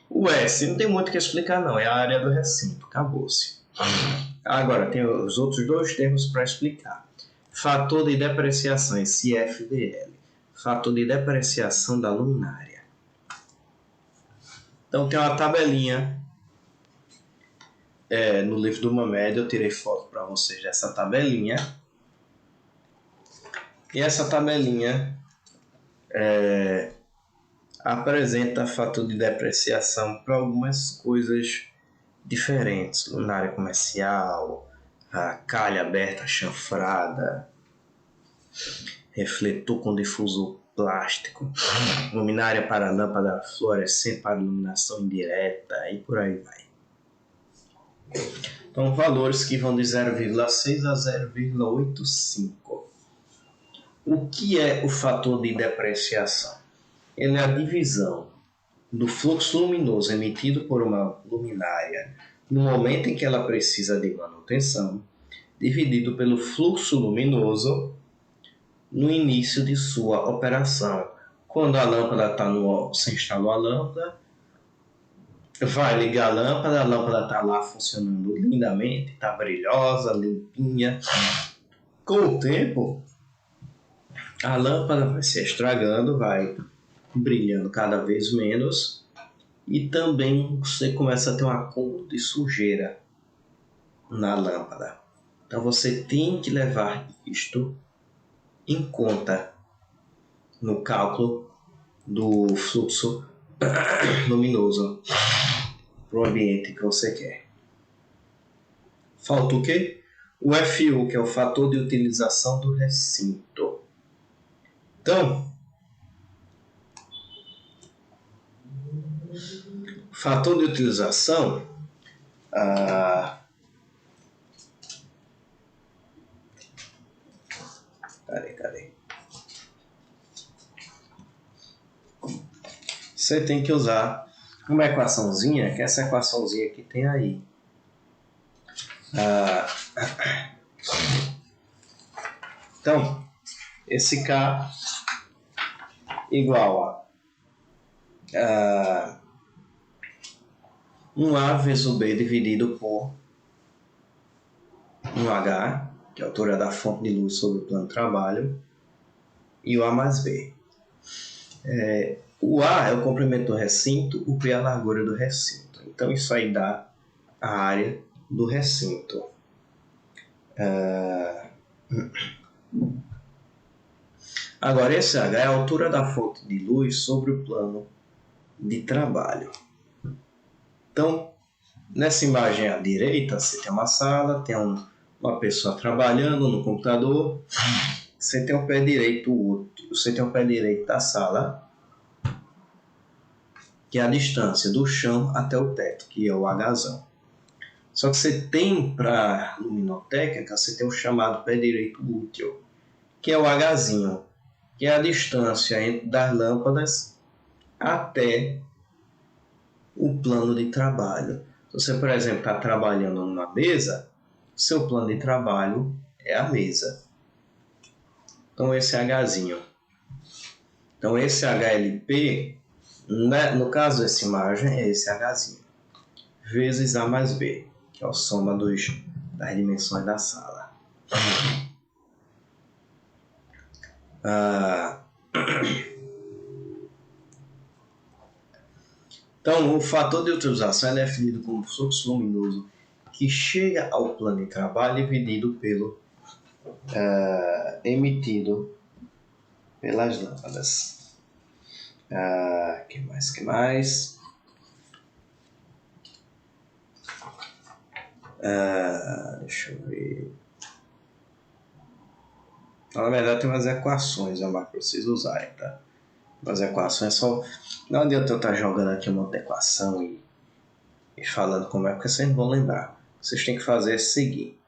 O S não tem muito o que explicar não, é a área do recinto, acabou-se. Agora tem os outros 2 termos para explicar. Fator de depreciação, esse FDL, fator de depreciação da luminária. Então tem uma tabelinha no livro do Mamed, eu tirei foto para vocês dessa tabelinha. E essa tabelinha apresenta fator de depreciação para algumas coisas diferentes. Luminária comercial, a calha aberta chanfrada, refletor com difusor plástico, luminária para lâmpada fluorescente para iluminação indireta e por aí vai. Então, valores que vão de 0,6 a 0,85. O que é o fator de depreciação? Ele é a divisão do fluxo luminoso emitido por uma luminária no momento em que ela precisa de manutenção, dividido pelo fluxo luminoso no início de sua operação. Quando a lâmpada está você instalou a lâmpada, vai ligar a lâmpada está lá funcionando lindamente, está brilhosa, limpinha. Com o tempo, a lâmpada vai se estragando, vai brilhando cada vez menos e também você começa a ter um acúmulo de sujeira na lâmpada. Então você tem que levar isto em conta no cálculo do fluxo luminoso para o ambiente que você quer. Falta o quê? O FU, que é o fator de utilização do recinto. Então, fator de utilização Cadê? Você tem que usar uma equaçãozinha, que é essa equaçãozinha que tem aí. Então, esse K igual a 1A vezes o B dividido por 1H, que é a altura da fonte de luz sobre o plano de trabalho, e o A mais B. O A é o comprimento do recinto, o B é a largura do recinto. Então isso aí dá a área do recinto. Agora esse H é a altura da fonte de luz sobre o plano de trabalho. Então, nessa imagem à direita, você tem uma sala, tem uma pessoa trabalhando no computador, você tem o pé direito da sala, que é a distância do chão até o teto, que é o Hzão. Só que você tem, para luminotécnica, você tem o chamado pé direito útil, que é o Hzinho, que é a distância das lâmpadas até o plano de trabalho. Se você, por exemplo, está trabalhando numa mesa, seu plano de trabalho é a mesa. Então esse é Hzinho. Então esse HLP, no caso dessa imagem, é esse Hzinho, vezes A mais B, que é a soma das dimensões da sala. Então, o fator de utilização é definido como fluxo luminoso que chega ao plano de trabalho dividido pelo emitido pelas lâmpadas. Que mais? Deixa eu ver. Na verdade, tem umas equações para vocês usarem, tá? As equações só. Não adianta eu estar jogando aqui um monte de equação e falando como é, porque vocês não vão lembrar. Vocês têm que fazer o seguinte.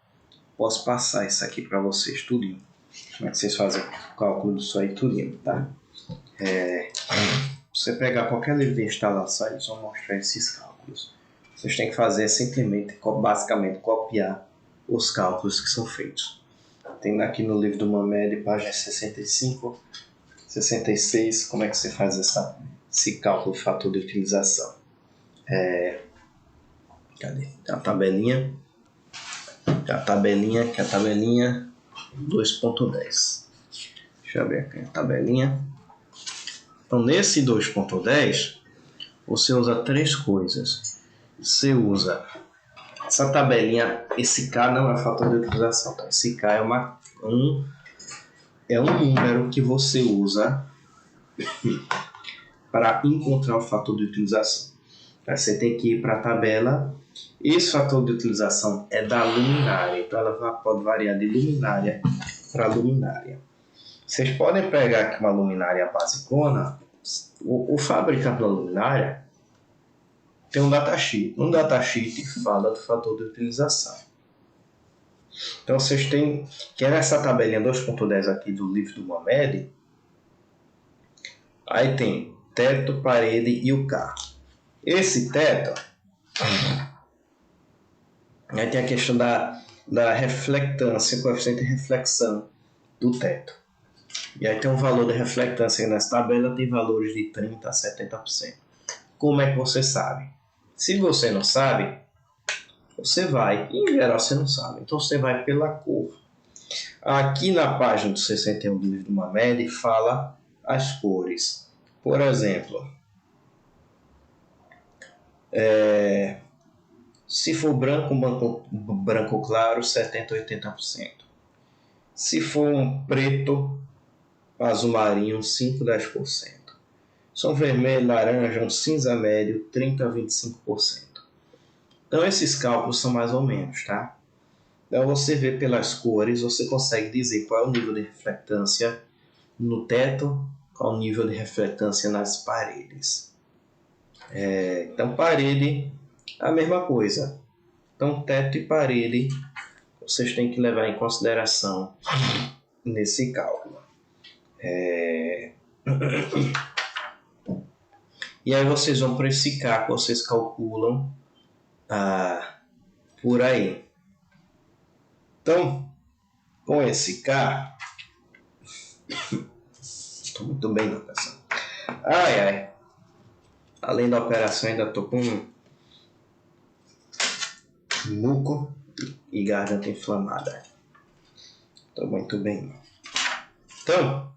Posso passar isso aqui para vocês tudinho. Como é que vocês fazem o cálculo disso aí tudinho, tá? Você pegar qualquer livro de instalação, eles vão mostrar esses cálculos. Vocês têm que fazer simplesmente, basicamente, copiar os cálculos que são feitos. Tem aqui no livro do Mamed, página 65, 66, como é que você faz esse cálculo de fator de utilização. Cadê? Tem a tabelinha. Tem a tabelinha 2.10. Deixa eu ver aqui a tabelinha. Então, nesse 2.10, você usa três coisas. Você usa essa tabelinha, esse K não é fator de utilização, tá? Esse K é um número que você usa para encontrar o fator de utilização. Aí você tem que ir para a tabela. Esse fator de utilização é da luminária, então ela pode variar de luminária para luminária. Vocês podem pegar aqui uma luminária basicona. O fabricante da luminária tem um datasheet. Um datasheet fala do fator de utilização. Então vocês têm, que é nessa tabelinha 2.10 aqui do livro do Mohamed, aí tem teto, parede e o K. Esse teto, aí tem a questão da reflectância, coeficiente de reflexão do teto. E aí tem um valor de reflectância nessa tabela, tem valores de 30% a 70%. Como é que você sabe? Se você não sabe, você vai, em geral você não sabe, então você vai pela cor. Aqui na página do 61 do livro do Mohamed fala as cores. Por exemplo, se for branco claro, 70% a 80%. Se for um preto, azul marinho, 5% a 10%. Se um vermelho, laranja, um cinza médio, 30% a 25%. Então esses cálculos são mais ou menos, tá? Então você vê pelas cores, você consegue dizer qual é o nível de reflectância no teto, qual é o nível de reflectância nas paredes. Então parede, a mesma coisa. Então teto e parede, vocês têm que levar em consideração nesse cálculo. E aí vocês vão para esse K que vocês calculam por aí. Então, com esse K, estou muito bem na operação. Além da operação, ainda estou com muco e garganta inflamada. Estou muito bem. Então,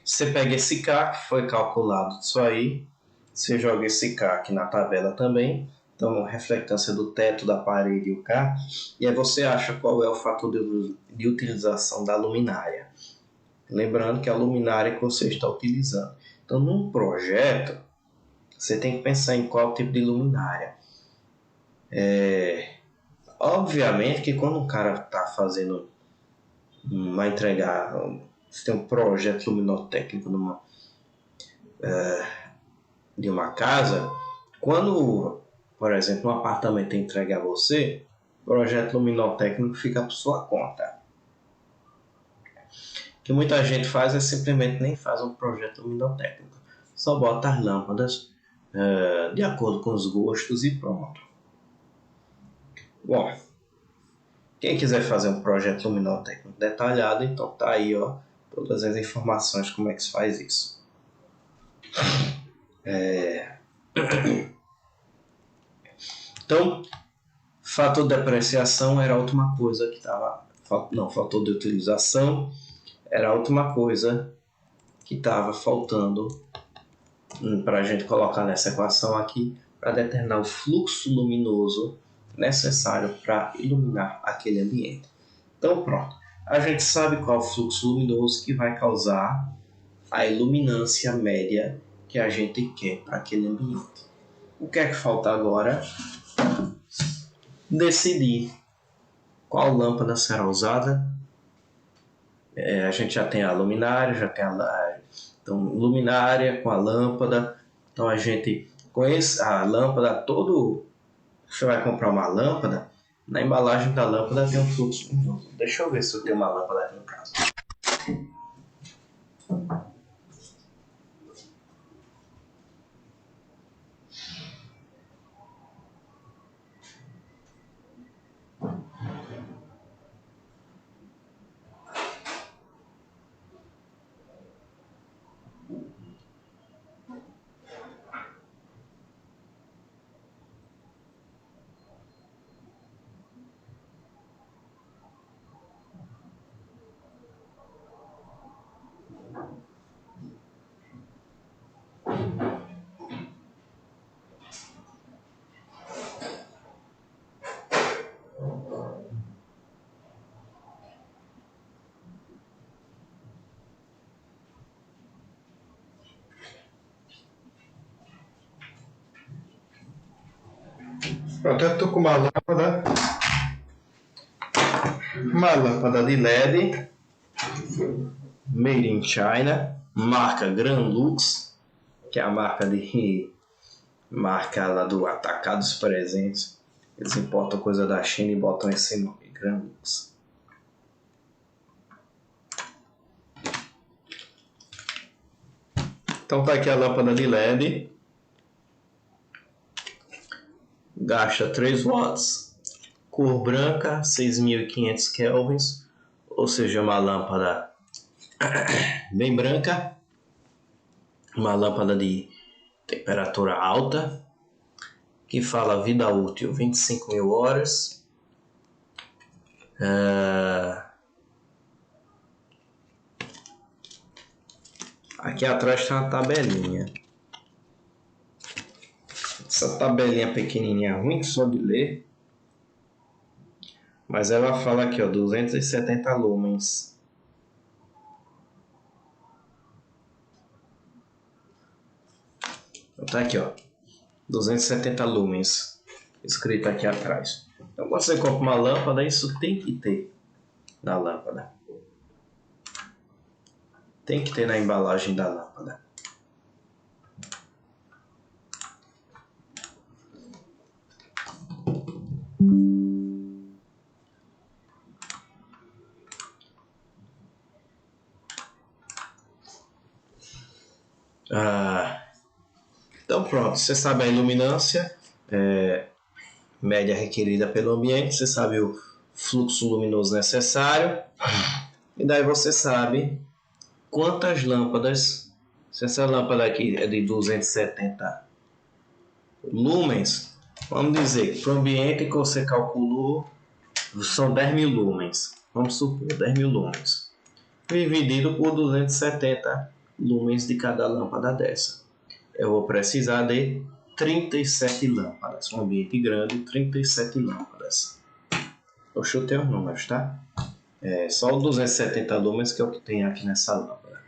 você pega esse K que foi calculado disso aí, você joga esse K aqui na tabela também. Então, reflectância do teto, da parede e o K. E aí você acha qual é o fator de utilização da luminária. Lembrando que é a luminária que você está utilizando. Então, num projeto, você tem que pensar em qual tipo de luminária. Obviamente que quando um cara está fazendo, vai entregar, você tem um projeto luminotécnico de uma casa, quando, por exemplo, um apartamento é entregue a você, o projeto luminotécnico fica por sua conta. O que muita gente faz é simplesmente nem faz um projeto luminotécnico, só bota as lâmpadas de acordo com os gostos e pronto. Bom, quem quiser fazer um projeto luminotécnico detalhado, então tá aí, ó, todas as informações como é que se faz isso. Então, fator de depreciação era a última coisa que estava... Não, fator de utilização era a última coisa que estava faltando para a gente colocar nessa equação aqui para determinar o fluxo luminoso necessário para iluminar aquele ambiente. Então, pronto. A gente sabe qual é o fluxo luminoso que vai causar a iluminância média que a gente quer para aquele ambiente. O que é que falta agora? Decidir qual lâmpada será usada. A gente já tem a luminária, já tem então, luminária com a lâmpada. Então a gente conhece a lâmpada, você vai comprar uma lâmpada, na embalagem da lâmpada tem um fluxo luminoso. Deixa eu ver se eu tenho uma lâmpada aqui em casa. Pronto, eu estou com uma lâmpada de LED, made in China, marca Granlux, que é a marca lá do Atacados Presentes. Eles importam coisa da China e botam esse nome, Granlux. Então tá aqui a lâmpada de LED. Gasta 3 watts. Cor branca, 6.500 kelvins. Ou seja, uma lâmpada bem branca. Uma lâmpada de temperatura alta. Que fala vida útil 25.000 horas. Aqui atrás tem uma tabelinha. Essa tabelinha pequenininha ruim só de ler. Mas ela fala aqui, ó, 270 lumens. Então tá aqui, ó, 270 lumens, escrito aqui atrás. Então quando você compra uma lâmpada, isso tem que ter na lâmpada. Tem que ter na embalagem da lâmpada. Então pronto, você sabe a iluminância média requerida pelo ambiente, você sabe o fluxo luminoso necessário, e daí você sabe quantas lâmpadas, se essa lâmpada aqui é de 270 lumens, vamos dizer que para o ambiente que você calculou são 10.000 lumens, vamos supor 10.000 lumens, dividido por 270 lumens de cada lâmpada dessa. Eu vou precisar de 37 lâmpadas, um ambiente grande, 37 lâmpadas. Eu chutei os números, tá? Só o 270 lumens que é o que tem aqui nessa lâmpada.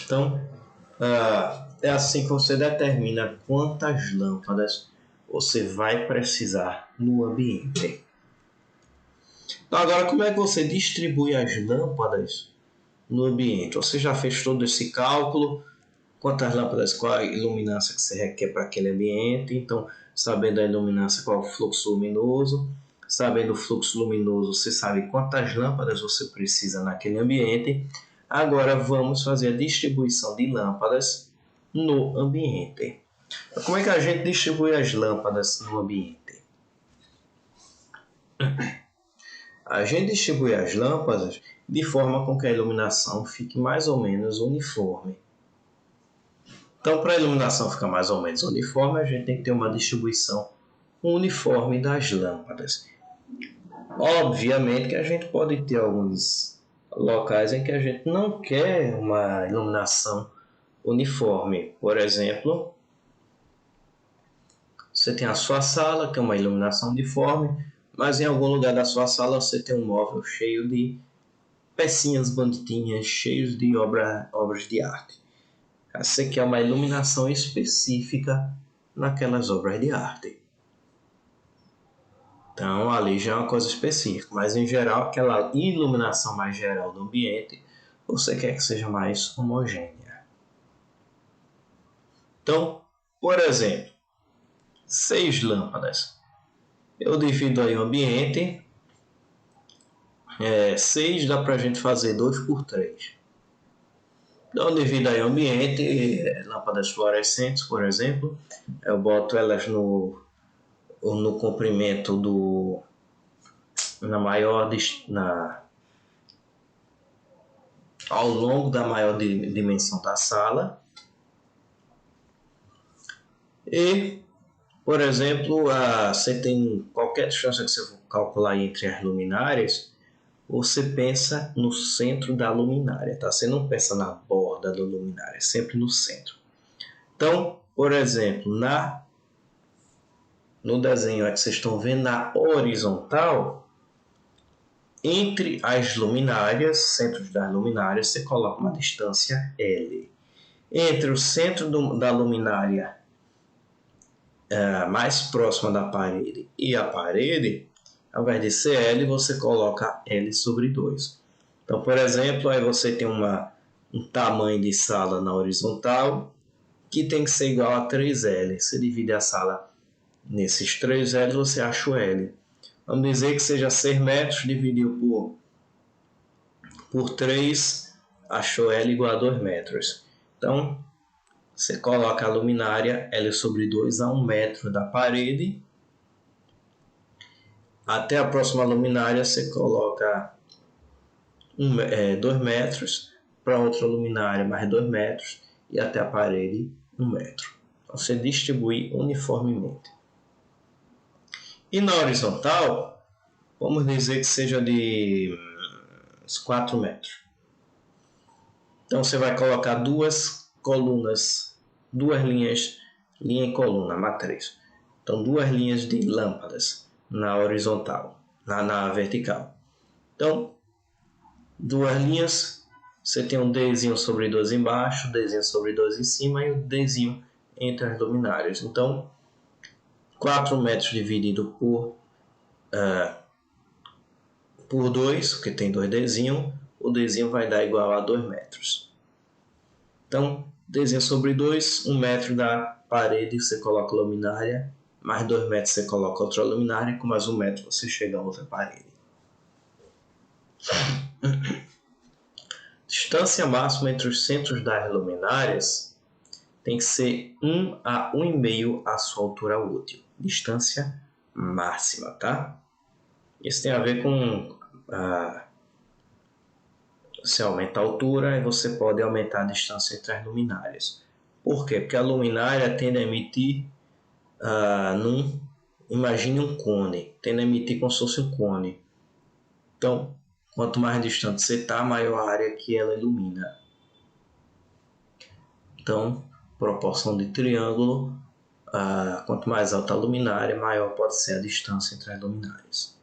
Então, é assim que você determina quantas lâmpadas você vai precisar no ambiente. Então, agora, como é que você distribui as lâmpadas no ambiente? Você já fez todo esse cálculo? Quantas lâmpadas, qual a iluminância que você requer para aquele ambiente? Então, sabendo a iluminância, qual é o fluxo luminoso? Sabendo o fluxo luminoso, você sabe quantas lâmpadas você precisa naquele ambiente. Agora, vamos fazer a distribuição de lâmpadas no ambiente. Como é que a gente distribui as lâmpadas no ambiente? A gente distribui as lâmpadas de forma com que a iluminação fique mais ou menos uniforme. Então, para a iluminação ficar mais ou menos uniforme, a gente tem que ter uma distribuição uniforme das lâmpadas. Obviamente que a gente pode ter alguns locais em que a gente não quer uma iluminação uniforme. Por exemplo, você tem a sua sala, que é uma iluminação uniforme, mas em algum lugar da sua sala você tem um móvel cheio de pecinhas bonitinhas, cheios de obras de arte. Você quer uma iluminação específica naquelas obras de arte. Então, ali já é uma coisa específica. Mas, em geral, aquela iluminação mais geral do ambiente, você quer que seja mais homogênea. Então, por exemplo, 6 lâmpadas. Eu divido aí o ambiente. 6 dá para a gente fazer 2 por 3. Então, devido aí ao ambiente, lâmpadas fluorescentes, por exemplo, eu boto elas no comprimento ao longo da maior dimensão da sala. E, por exemplo, você tem qualquer distância que você for calcular entre as luminárias, você pensa no centro da luminária, tá? Você não pensa na borda da luminária, é sempre no centro. Então, por exemplo, no desenho que vocês estão vendo, na horizontal, entre as luminárias, centros das luminárias, você coloca uma distância L. Entre o centro da luminária mais próxima da parede e a parede, ao invés de ser L, você coloca L sobre 2. Então, por exemplo, aí você tem um tamanho de sala na horizontal que tem que ser igual a 3L. Você divide a sala nesses 3L, você acha o L. Vamos dizer que seja 6 metros, dividiu por 3, achou L igual a 2 metros. Então, você coloca a luminária L sobre 2 a 1 metro da parede. Até a próxima luminária você coloca 2 metros, para outra luminária mais 2 metros e até a parede 1 metro. Então, você distribui uniformemente. E na horizontal, vamos dizer que seja de 4 metros. Então você vai colocar duas colunas, duas linhas, linha e coluna, matriz. Então duas linhas de lâmpadas na horizontal, na vertical. Então, duas linhas, você tem um Dzinho sobre 2 embaixo, Dzinho sobre 2 em cima e um Dzinho entre as luminárias. Então, 4 metros dividido por 2, porque tem 2 Dzinho, o Dzinho vai dar igual a 2 metros. Então, Dzinho sobre 2, 1 metro da parede você coloca a luminária, mais 2 metros você coloca outra luminária, com mais 1 metro você chega a outra parede. Distância máxima entre os centros das luminárias tem que ser 1 a 1,5 a sua altura útil. Distância máxima, tá? Isso tem a ver com você aumenta a altura e você pode aumentar a distância entre as luminárias. Por quê? Porque a luminária tende a emitir imagine um cone, tende a emitir como se fosse um cone. Então, quanto mais distante você está, maior a área que ela ilumina. Então, proporção de triângulo, quanto mais alta a luminária, maior pode ser a distância entre as luminárias.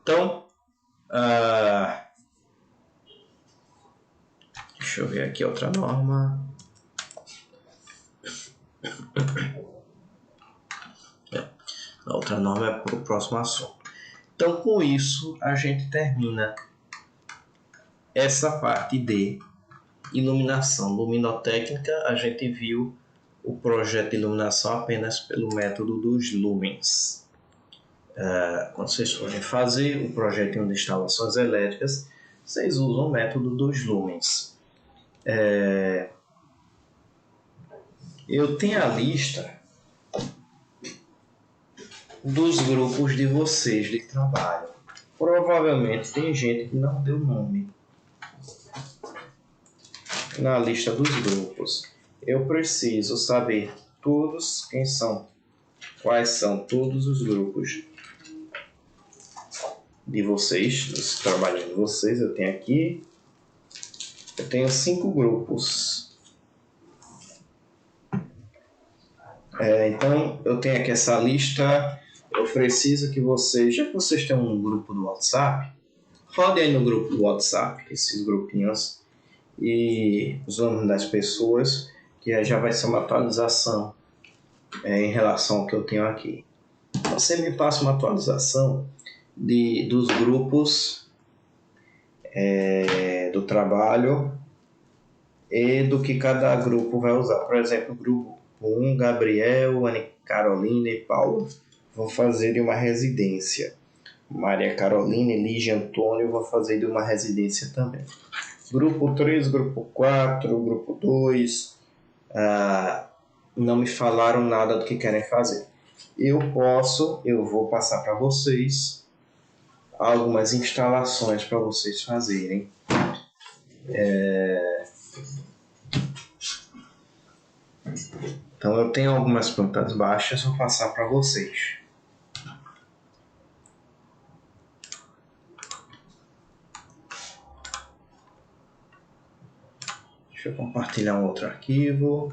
Então, deixa eu ver aqui outra norma. A outra norma é para o próximo assunto. Então, com isso, a gente termina essa parte de iluminação luminotécnica. A gente viu o projeto de iluminação apenas pelo método dos lumens. Quando vocês forem fazer o projeto de instalações elétricas, vocês usam o método dos lumens. Eu tenho a lista dos grupos de vocês de trabalho. Provavelmente tem gente que não deu nome na lista dos grupos. Eu preciso saber todos quais são todos os grupos de vocês, dos trabalhos de vocês. Eu tenho 5 grupos. Então, eu tenho aqui essa lista. Eu preciso que vocês, já que vocês têm um grupo do WhatsApp, rodem aí no grupo do WhatsApp, esses grupinhos, e os nomes das pessoas, que já vai ser uma atualização em relação ao que eu tenho aqui. Você me passa uma atualização dos grupos do trabalho e do que cada grupo vai usar. Por exemplo, o grupo 1, Gabriel, Ana Carolina e Paulo vão fazer de uma residência. Maria Carolina, Lígia, Antônio vão fazer de uma residência também. Grupo 3, grupo 4, grupo 2, não me falaram nada do que querem fazer. Eu vou passar para vocês algumas instalações para vocês fazerem. Então eu tenho algumas plantas baixas, vou passar para vocês. Deixa eu compartilhar um outro arquivo.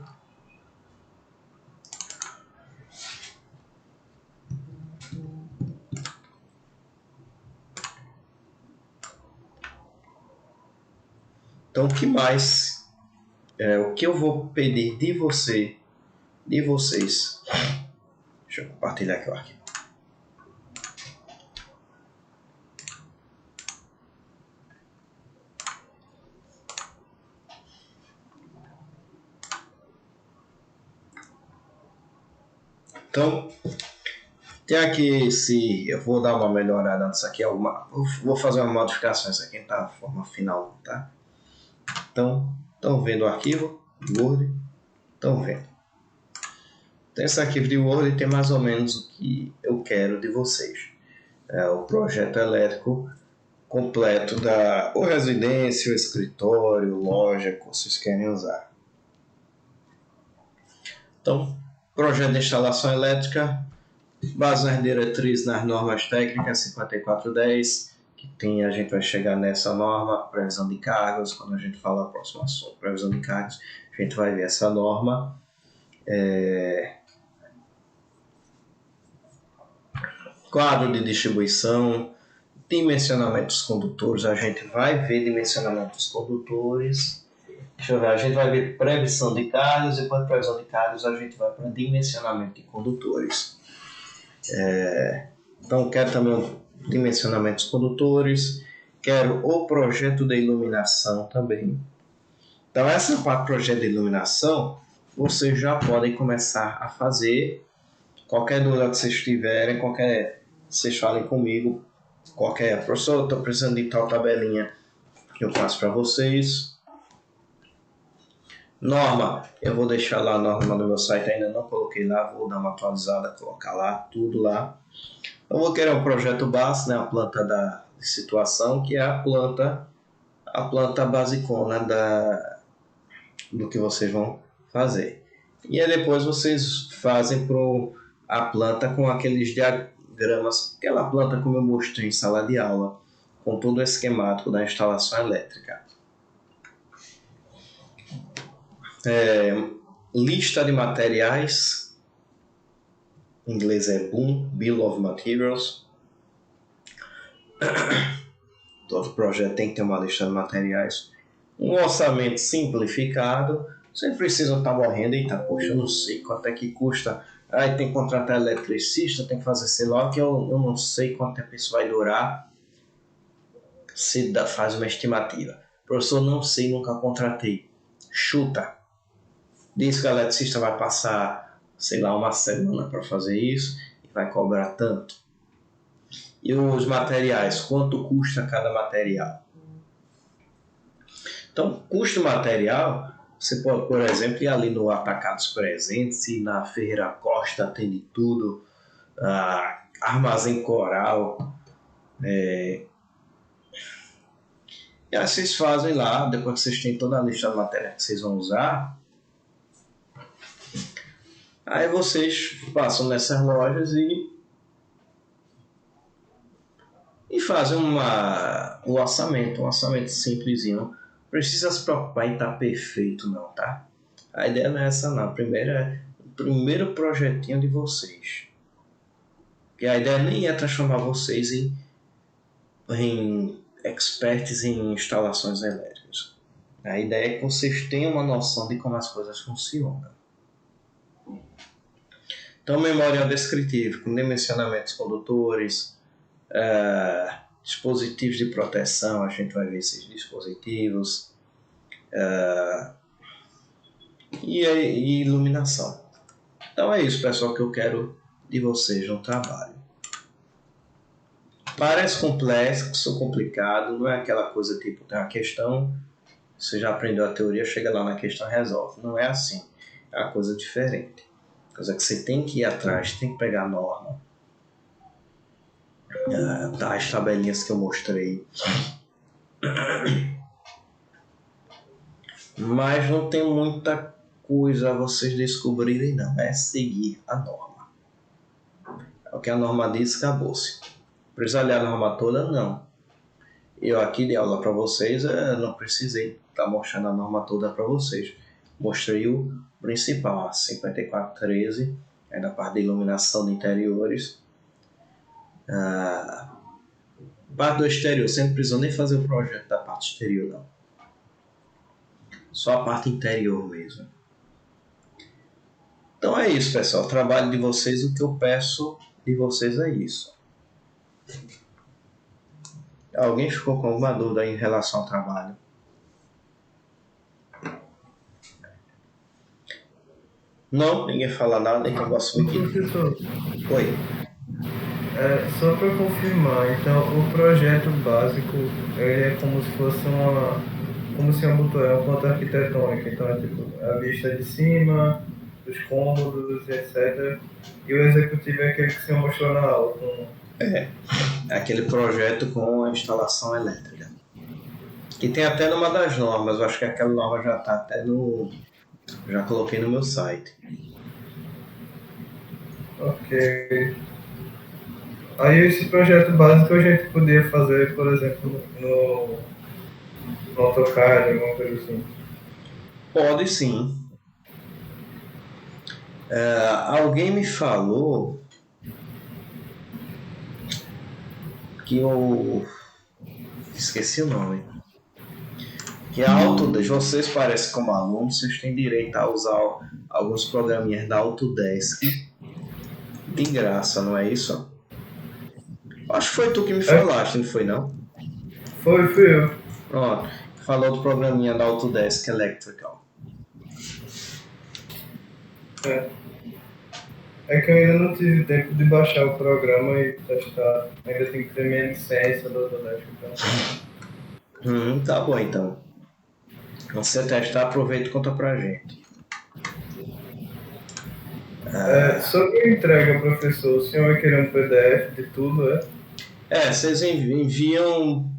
Então, o que mais o que eu vou pedir de vocês. Deixa eu compartilhar aqui o arquivo. Então, tem aqui eu vou dar uma melhorada nisso aqui, vou fazer uma modificação, isso aqui tá na forma final, tá? Então, estão vendo o arquivo Word? Estão vendo? Então, esse arquivo de Word tem mais ou menos o que eu quero de vocês. É o projeto elétrico completo da ou residência, ou escritório, loja que vocês querem usar. Então, projeto de instalação elétrica, base nas diretrizes, nas normas técnicas 5410, que a gente vai chegar nessa norma, previsão de cargos, quando a gente fala próximo assunto, previsão de cargos, a gente vai ver essa norma. Quadro de distribuição, dimensionamento dos condutores, a gente vai ver dimensionamento dos condutores. Deixa eu ver, a gente vai ver previsão de cargos, e depois de previsão de cargos a gente vai para dimensionamento de condutores. Então, quero também o dimensionamento dos condutores, quero o projeto de iluminação também. Então, essa parte do projeto de iluminação, vocês já podem começar a fazer. Qualquer dúvida que vocês tiverem, vocês falem comigo. Professor, estou precisando de tal tabelinha que eu passo para vocês. Norma, eu vou deixar lá a norma no meu site, ainda não coloquei lá, vou dar uma atualizada, colocar lá, tudo lá. Eu vou querer um projeto básico, né, a planta de situação, que é a planta basicona do que vocês vão fazer. E aí depois vocês fazem a planta com aqueles diagramas, aquela planta como eu mostrei em sala de aula, com todo o esquemático da instalação elétrica. Lista de materiais, em inglês é BOM, Bill of Materials. Todo projeto tem que ter uma lista de materiais. Um orçamento simplificado. Vocês precisam estar morrendo, eita, poxa, eu não sei quanto é que custa. Aí tem que contratar eletricista, tem que fazer sei lá, que eu não sei quanto tempo isso vai durar. Se faz uma estimativa. Professor, não sei, nunca contratei. Chuta. Diz que o eletricista vai passar, sei lá, uma semana para fazer isso e vai cobrar tanto. E os materiais, quanto custa cada material? Então, custo material, você pode, por exemplo, ir ali no Atacados Presentes, e na Ferreira Costa tem de tudo, Armazém Coral. E aí vocês fazem lá, depois que vocês têm toda a lista de materiais que vocês vão usar, aí vocês passam nessas lojas e fazem um orçamento simplesinho. Não precisa se preocupar em estar perfeito não, tá? A ideia não é essa não, o primeiro projetinho de vocês. E a ideia nem é transformar vocês em experts em instalações elétricas. A ideia é que vocês tenham uma noção de como as coisas funcionam. Então, memorial descritivo, com dimensionamentos condutores, dispositivos de proteção, a gente vai ver esses dispositivos, e iluminação. Então é isso, pessoal, que eu quero de vocês no trabalho. Parece complexo, complicado, não é aquela coisa tipo, tem uma questão, você já aprendeu a teoria, chega lá na questão e resolve. Não é assim, é uma coisa diferente. Coisa que você tem que ir atrás, tem que pegar a norma, as tabelinhas que eu mostrei. Mas não tem muita coisa a vocês descobrirem não, é seguir a norma. É o que a norma diz, acabou-se. Precisa ler a norma toda? Não. Eu aqui de aula para vocês, não precisei estar mostrando a norma toda para vocês. Mostrei o principal, a 5413, é da parte de iluminação de interiores. Parte do exterior, você não precisa nem fazer o projeto da parte exterior não. Só a parte interior mesmo. Então é isso, pessoal. O trabalho de vocês, o que eu peço de vocês é isso. Alguém ficou com alguma dúvida em relação ao trabalho? Não, ninguém fala nada, nem que eu gosto aqui. Professor, Oi. só para confirmar, então o projeto básico ele é como se fosse como se é uma planta arquitetônica, então é tipo a vista de cima, os cômodos, etc. E o executivo é aquele que se mostrou na aula. É aquele projeto com a instalação elétrica. Que tem até numa das normas, eu acho que aquela norma já está até no... Já coloquei no meu site. Ok. Aí esse projeto básico a gente podia fazer, por exemplo, no AutoCAD, alguma coisa assim. Pode sim. Alguém me falou que eu... Esqueci o nome. Que a Autodesk, vocês parecem como alunos, vocês têm direito a usar alguns programinhas da Autodesk de graça, não é isso? Acho que foi tu que me falaste, não foi não? Fui eu. Pronto, falou do programinha da Autodesk Electrical. É que eu ainda não tive tempo de baixar o programa e testar. Ainda tenho que ter minha licença do Autodesk. Então. Tá bom então. Quando você testar, aproveita e conta pra gente. Sobre a entrega, professor, o senhor vai querer um PDF de tudo, é? Vocês enviam.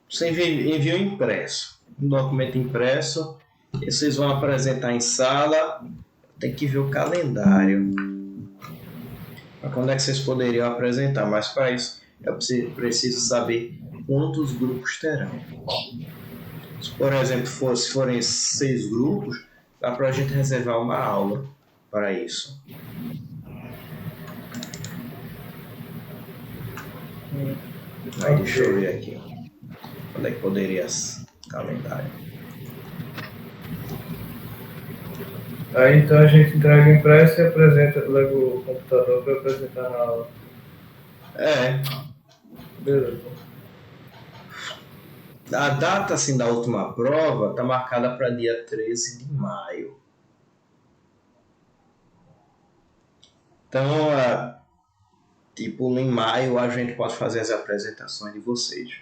Você envia impresso. Um documento impresso. E vocês vão apresentar em sala. Tem que ver o calendário. Para quando é que vocês poderiam apresentar? Mas para isso eu preciso saber quantos grupos terão. Se, por exemplo, se forem 6 grupos, dá para a gente reservar uma aula para isso. Aí deixa eu ver aqui. Quando é que poderia calendário? Aí então a gente entrega impresso e apresenta, leva o computador para apresentar na aula. Beleza. A data assim, da última prova está marcada para dia 13 de maio. Então, tipo, em maio a gente pode fazer as apresentações de vocês.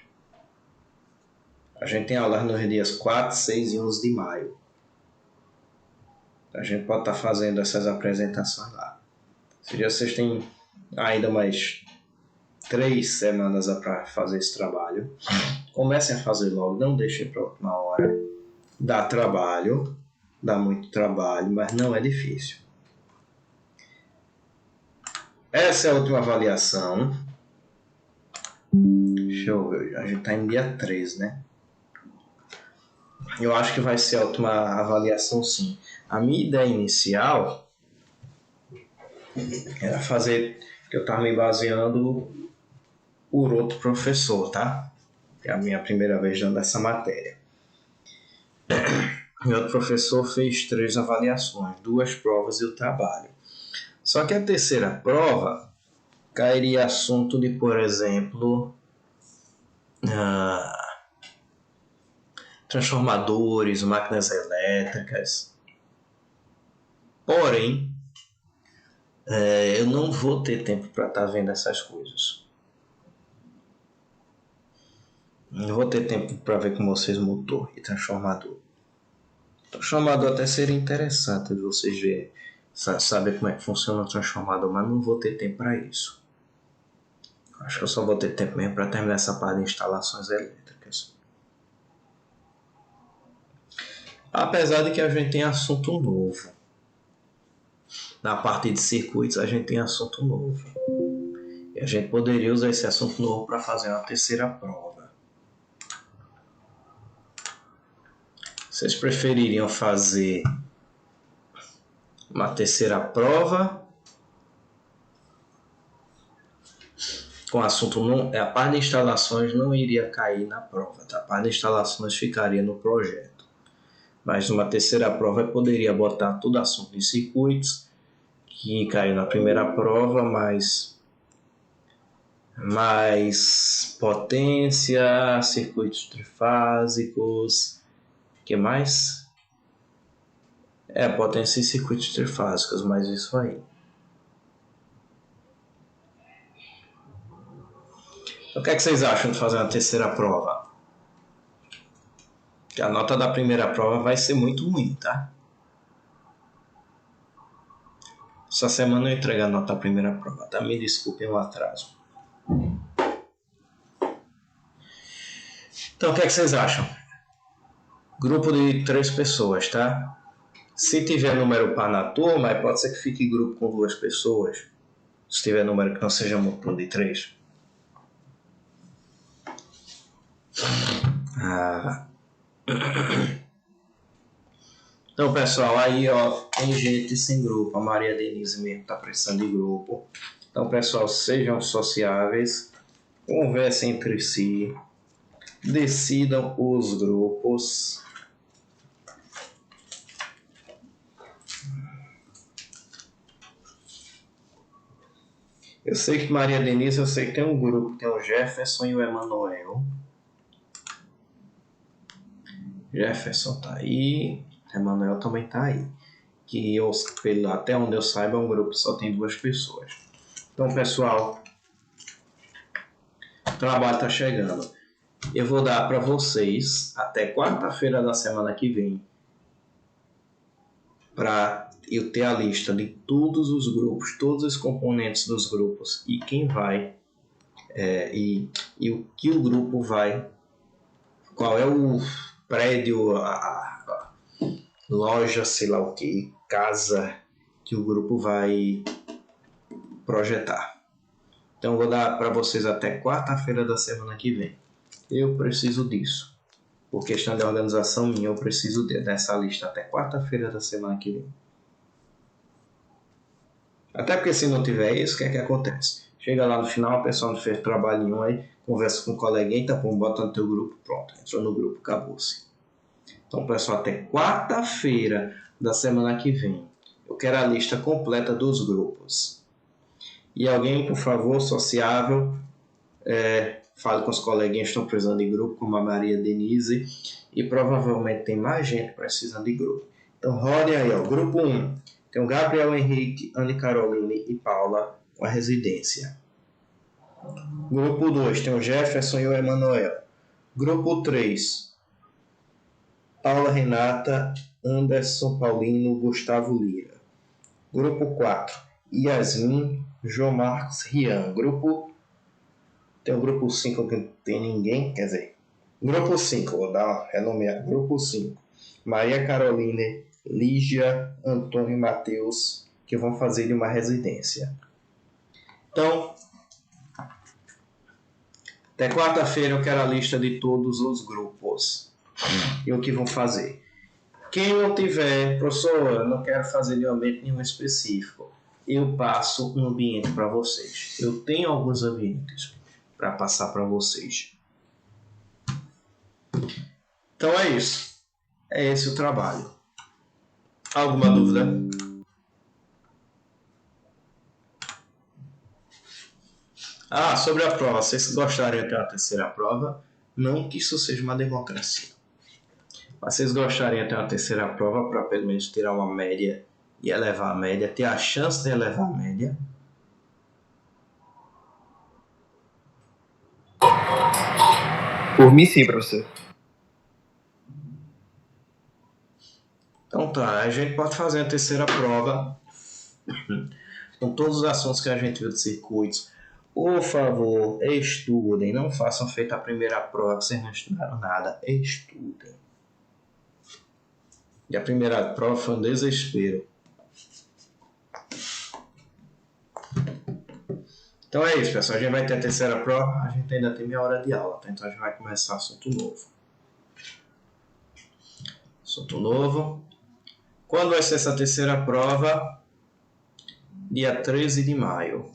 A gente tem aulas nos dias 4, 6 e 11 de maio. A gente pode estar fazendo essas apresentações lá. Se vocês têm ainda mais 3 semanas para fazer esse trabalho, comecem a fazer logo, não deixem para a última hora. Dá trabalho, dá muito trabalho, mas não é difícil. Essa é a última avaliação. Deixa eu ver, a gente está em dia 13, né? Eu acho que vai ser a última avaliação, sim. A minha ideia inicial era fazer, que eu estava me baseando por outro professor, tá? É a minha primeira vez dando essa matéria. O outro professor fez 3 avaliações, 2 provas e o trabalho. Só que a terceira prova cairia assunto de, por exemplo, transformadores, máquinas elétricas. Porém, eu não vou ter tempo para estar vendo essas coisas. Não vou ter tempo para ver com vocês motor e transformador. Transformador até seria interessante de vocês verem, saber como é que funciona o transformador, mas não vou ter tempo para isso. Acho que eu só vou ter tempo mesmo para terminar essa parte de instalações elétricas. Apesar de que a gente tem assunto novo. Na parte de circuitos a gente tem assunto novo. E a gente poderia usar esse assunto novo para fazer uma terceira prova. Vocês prefeririam fazer uma terceira prova com assunto a parte de instalações não iria cair na prova, tá? A parte de instalações ficaria no projeto. Mas numa terceira prova eu poderia botar todo assunto de circuitos, que caiu na primeira prova, mais potência, circuitos trifásicos, que mais? Potência e circuitos trifásicos, mas isso aí. Então, o que vocês acham de fazer uma terceira prova? Que a nota da primeira prova vai ser muito ruim, tá? Essa semana eu entrego a nota da primeira prova, tá? Me desculpem o atraso. Então, o que vocês acham? Grupo de 3 pessoas, tá? Se tiver número par na turma, pode ser que fique grupo com 2 pessoas. Se tiver número que não seja múltiplo de 3. Então, pessoal, aí tem gente sem grupo. A Maria Denise mesmo tá precisando de grupo. Então, pessoal, sejam sociáveis, conversem entre si, decidam os grupos. Eu sei que Maria Denise, eu sei que tem um grupo, tem o Jefferson e o Emanuel. Jefferson tá aí, Emanuel também tá aí. Que até onde eu saiba, um grupo só tem 2 pessoas. Então, pessoal, o trabalho tá chegando. Eu vou dar para vocês até quarta-feira da semana que vem para eu ter a lista de todos os grupos, todos os componentes dos grupos e quem vai e o que o grupo vai, qual é o prédio, a loja, sei lá o que, casa que o grupo vai projetar. Então eu vou dar para vocês até quarta-feira da semana que vem. Eu preciso disso. Por questão de organização minha, eu preciso dessa lista até quarta-feira da semana que vem. Até porque se não tiver isso, o que é que acontece? Chega lá no final, a pessoa não fez trabalho nenhum aí, conversa com o coleguinha, tá bom, bota no teu grupo, pronto, entrou no grupo, acabou-se. Então, pessoal, até quarta-feira da semana que vem, eu quero a lista completa dos grupos. E alguém, por favor, sociável, fale com os coleguinhas que estão precisando de grupo, como a Maria Denise, e provavelmente tem mais gente precisando de grupo. Então, rodem aí, ó, grupo 1. Tem o Gabriel Henrique, Anne Caroline e Paula com a residência. Grupo 2, tem o Jefferson e o Emanuel. Grupo 3, Paula Renata, Anderson Paulino, Gustavo Lira. Grupo 4, Yasmin, João Marcos, Rian. Tem o grupo 5 que não tem ninguém, quer dizer. Grupo 5, vou dar uma renomeada. Grupo 5, Maria Caroline, Lígia, Antônio e Matheus, que vão fazer uma residência. Então, até quarta-feira eu quero a lista de todos os grupos e o que vão fazer. Quem não tiver, professor, eu não quero fazer de um ambiente nenhum específico, eu passo um ambiente para vocês. Eu tenho alguns ambientes para passar para vocês. Então é isso. É esse o trabalho. Alguma dúvida? Sobre a prova. Vocês gostariam de ter uma terceira prova? Não que isso seja uma democracia. Mas vocês gostariam de ter uma terceira prova para pelo menos tirar uma média e elevar a média, ter a chance de elevar a média? Por mim sim, professor. Então tá, a gente pode fazer a terceira prova com todos os assuntos que a gente viu de circuitos. Por favor, estudem, não façam feita a primeira prova que vocês não estudaram nada, estudem. E a primeira prova foi um desespero. Então é isso, pessoal. A gente vai ter a terceira prova. A gente ainda tem meia hora de aula, tá? Então a gente vai começar assunto novo. Assunto novo. Quando vai ser essa terceira prova? Dia 13 de maio.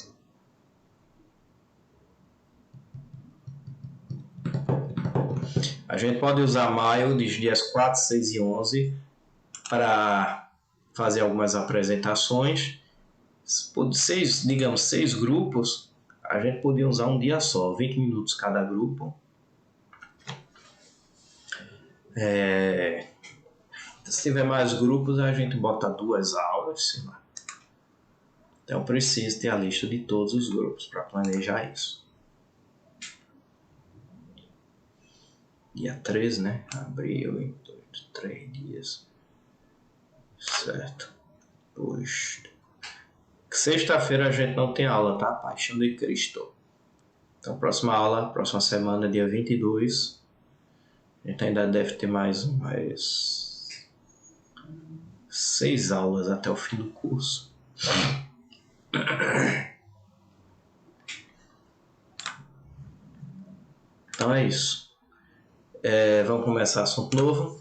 A gente pode usar maio dos dias 4, 6 e 11 para fazer algumas apresentações. Digamos, 6 grupos, a gente podia usar um dia só, 20 minutos cada grupo. Se tiver mais grupos, a gente bota 2 aulas, sei lá. Então preciso ter a lista de todos os grupos para planejar isso. Dia 13, né? Abril, em 3 dias. Certo. Puxa. Sexta-feira a gente não tem aula, tá? Paixão de Cristo. Então, próxima aula, próxima semana, dia 22. A gente ainda deve ter mais 6 aulas até o fim do curso. Então é isso. Vamos começar assunto novo.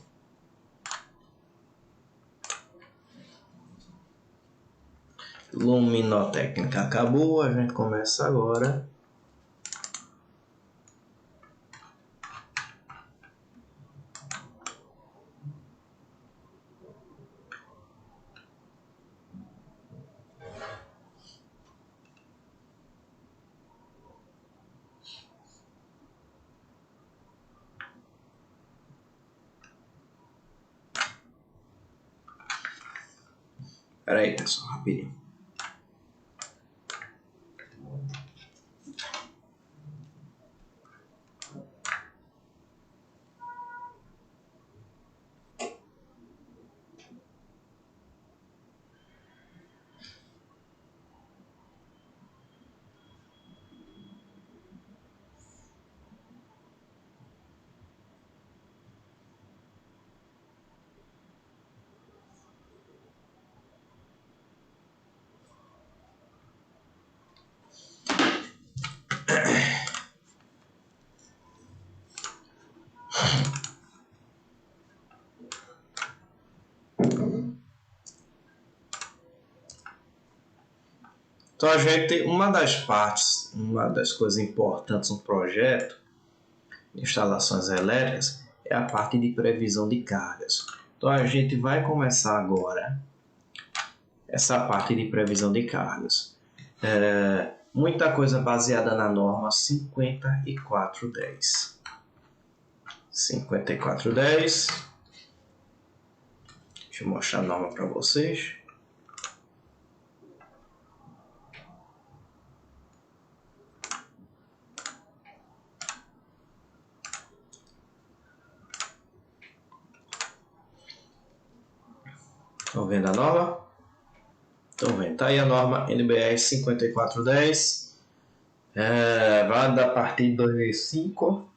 Luminotécnica acabou, a gente começa agora. Espera aí, pessoal, rapidinho. Então a gente, uma das coisas importantes no projeto de instalações elétricas é a parte de previsão de cargas. Então a gente vai começar agora essa parte de previsão de cargas. Muita coisa baseada na norma 5410. 5410. Deixa eu mostrar a norma para vocês. Estão vendo a norma? Estão vendo. Está aí a norma NBR 5410. Válida a partir de 2005.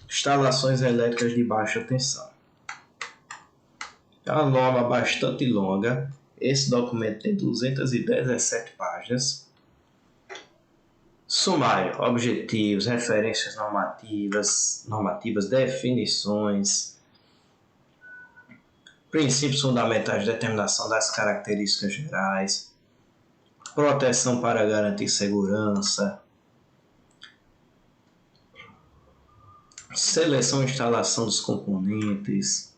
Instalações elétricas de baixa tensão. É uma norma bastante longa. Esse documento tem 217 páginas. Sumário, objetivos, referências normativas, definições, princípios fundamentais de determinação das características gerais, proteção para garantir segurança, seleção e instalação dos componentes,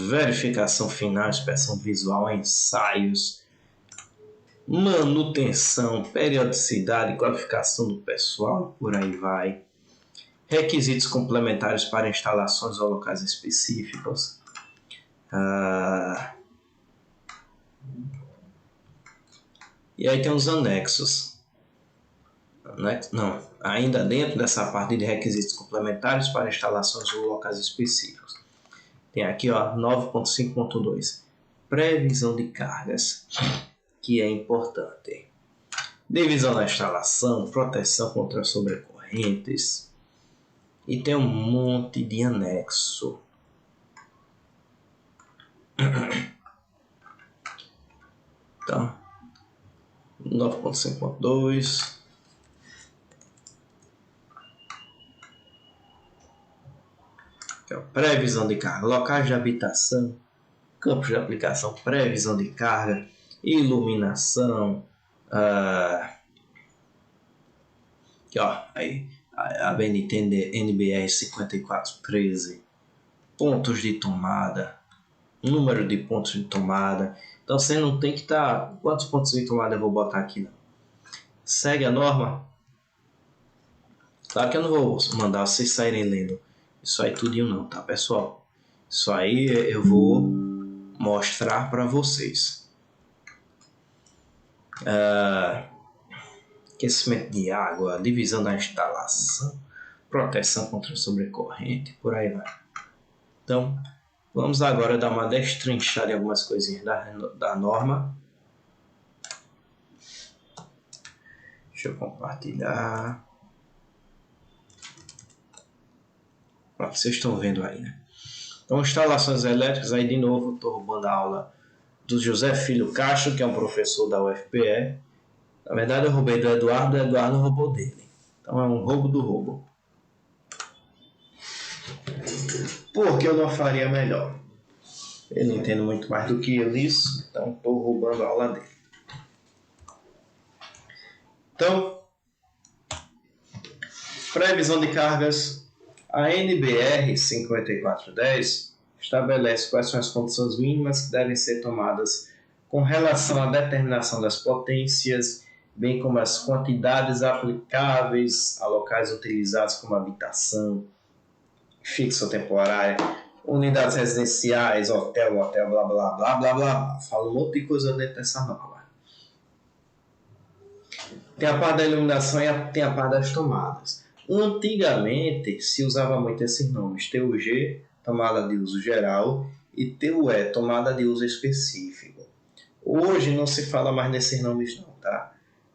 verificação final, inspeção visual, ensaios, manutenção, periodicidade, qualificação do pessoal, por aí vai. Requisitos complementares para instalações ou locais específicos. E aí tem os anexos. Ainda dentro dessa parte de requisitos complementares para instalações ou locais específicos. Tem aqui 9.5.2. Previsão de cargas, que é importante. Divisão da instalação, proteção contra sobrecorrentes. E tem um monte de anexo. Então, 9.5.2. Previsão de carga, locais de habitação, campos de aplicação, previsão de carga, iluminação. Aqui, aí, a BNT NBR 5413, pontos de tomada, número de pontos de tomada. Então você não tem que estar... Quantos pontos de tomada eu vou botar aqui? Não. Segue a norma. Claro que eu não vou mandar vocês saírem lendo isso aí tudinho não, tá, pessoal? Isso aí eu vou mostrar para vocês. Aquecimento de água, divisão da instalação, proteção contra sobrecorrente, por aí vai. Então, vamos agora dar uma destrinchada em algumas coisinhas da norma. Deixa eu compartilhar. Vocês estão vendo aí, né? Então, instalações elétricas, aí de novo, estou roubando a aula do José Filho Castro, que é um professor da UFPE. Na verdade, eu roubei do Eduardo, o Eduardo roubou dele. Então, é um roubo do roubo. Por que eu não faria melhor? Ele entende muito mais do que eu nisso, então estou roubando a aula dele. Então, previsão de cargas. A NBR 5410 estabelece quais são as condições mínimas que devem ser tomadas com relação à determinação das potências, bem como as quantidades aplicáveis a locais utilizados como habitação, fixa ou temporária, unidades residenciais, hotel, blá, blá, blá, blá, blá. Fala um monte de coisa dentro dessa norma. Tem a parte da iluminação e tem a parte das tomadas. Antigamente se usava muito esses nomes, TUG, tomada de uso geral, e TUE, tomada de uso específico. Hoje não se fala mais nesses nomes não, tá?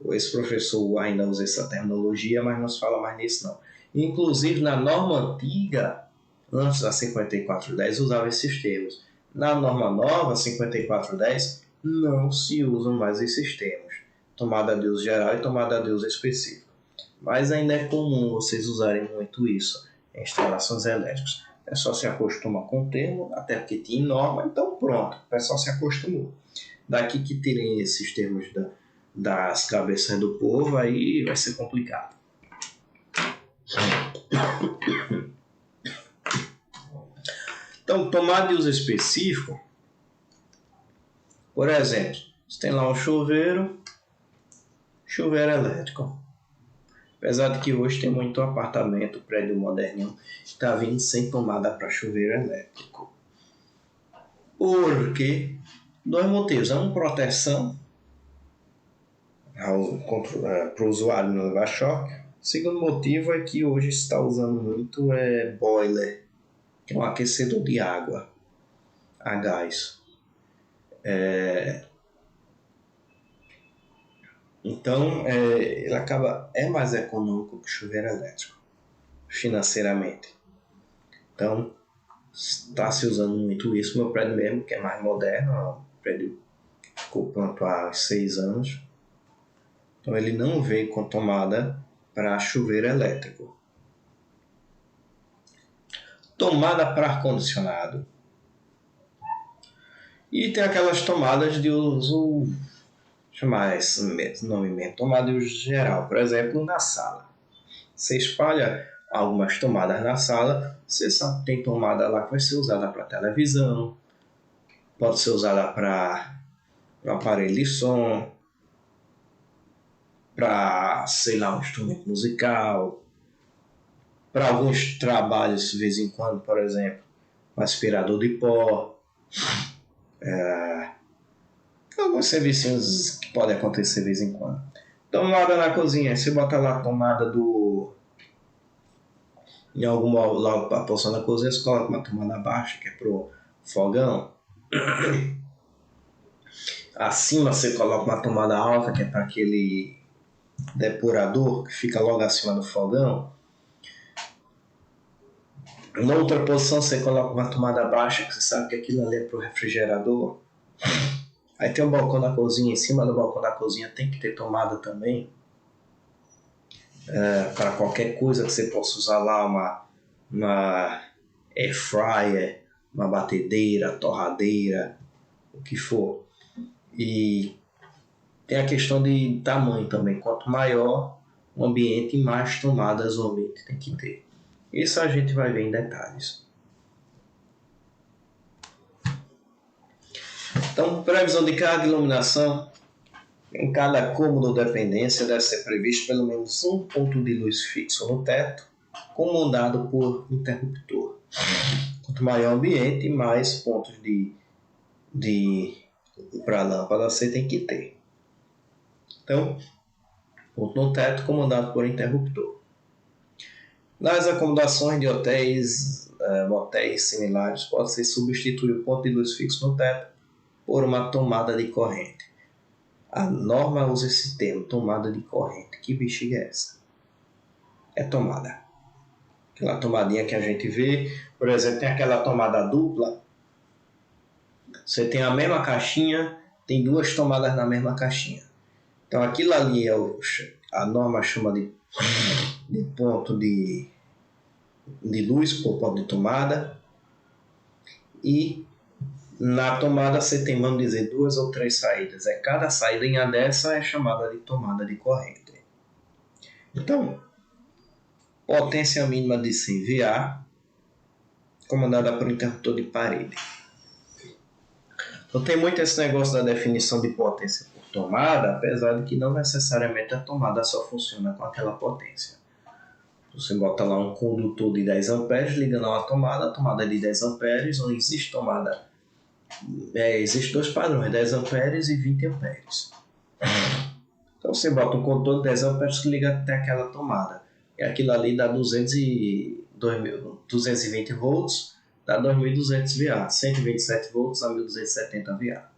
Esse professor ainda usa essa terminologia, mas não se fala mais nisso não. Inclusive na norma antiga, antes da 5410, usava esses termos. Na norma nova, 5410, não se usam mais esses termos. Tomada de uso geral e tomada de uso específico. Mas ainda é comum vocês usarem muito isso em instalações elétricas. O pessoal se acostuma com o termo, até porque tinha norma, então pronto, o pessoal se acostumou. Daqui que tirem esses termos das cabeças do povo, aí vai ser complicado. Então, tomada de uso específico, por exemplo, você tem lá um chuveiro elétrico. Apesar de que hoje tem muito apartamento, prédio moderninho, que está vindo sem tomada para chuveiro elétrico. Por quê? Dois motivos. Um, proteção para o usuário não levar choque. Segundo motivo é que hoje se está usando muito boiler, que é um aquecedor de água a gás. Então, ele é mais econômico que o chuveiro elétrico, financeiramente. Então, está se usando muito isso. Meu prédio mesmo, que é mais moderno, o prédio ficou pronto há 6 anos. Então, ele não veio com tomada para chuveiro elétrico. Tomada para ar-condicionado. E tem aquelas tomadas de uso... chamar esse nome mesmo, tomada de uso geral. Por exemplo, na sala. Você espalha algumas tomadas na sala, você sabe que tem tomada lá que vai ser usada para televisão, pode ser usada para aparelho de som, para, sei lá, um instrumento musical, para alguns trabalhos de vez em quando, por exemplo, um aspirador de pó, alguns serviços que podem acontecer de vez em quando. Tomada na cozinha, você bota lá a tomada em alguma logo a posição da cozinha, você coloca uma tomada baixa, que é pro fogão. Acima você coloca uma tomada alta, que é para aquele depurador que fica logo acima do fogão. Na outra posição você coloca uma tomada baixa, que você sabe que aquilo ali é pro refrigerador. Aí tem um balcão da cozinha, em cima do balcão da cozinha tem que ter tomada também. Para qualquer coisa que você possa usar lá, uma air fryer, uma batedeira, torradeira, o que for. E tem a questão de tamanho também. Quanto maior, um ambiente e mais tomadas o ambiente tem que ter. Isso a gente vai ver em detalhes. Então, previsão de carga e iluminação. Em cada cômodo ou dependência deve ser previsto pelo menos um ponto de luz fixo no teto, comandado por interruptor. Quanto maior o ambiente, mais pontos para a lâmpada você tem que ter. Então, ponto no teto comandado por interruptor. Nas acomodações de hotéis, motéis similares, pode-se substituir o ponto de luz fixo no teto por uma tomada de corrente. A norma usa esse termo, tomada de corrente. Que bexiga é essa? É tomada. Aquela tomadinha que a gente vê, por exemplo, tem aquela tomada dupla. Você tem a mesma caixinha, tem duas tomadas na mesma caixinha. Então aquilo ali é a norma chama de ponto de luz por ponto de tomada. E na tomada você tem, vamos dizer, 2 ou 3 saídas. Cada saída dessa é chamada de tomada de corrente. Então, potência mínima de 100 VA, comandada por interruptor de parede. Então tem muito esse negócio da definição de potência por tomada, apesar de que não necessariamente a tomada só funciona com aquela potência. Você bota lá um condutor de 10 amperes ligando a uma tomada, a tomada é de 10 amperes, onde existe tomada. Existem dois padrões, 10 amperes e 20 amperes. Então você bota um condutor de 10 amperes que liga até aquela tomada. E aquilo ali dá 220 volts, dá 2.200 VA, 127 volts a 1.270 VA.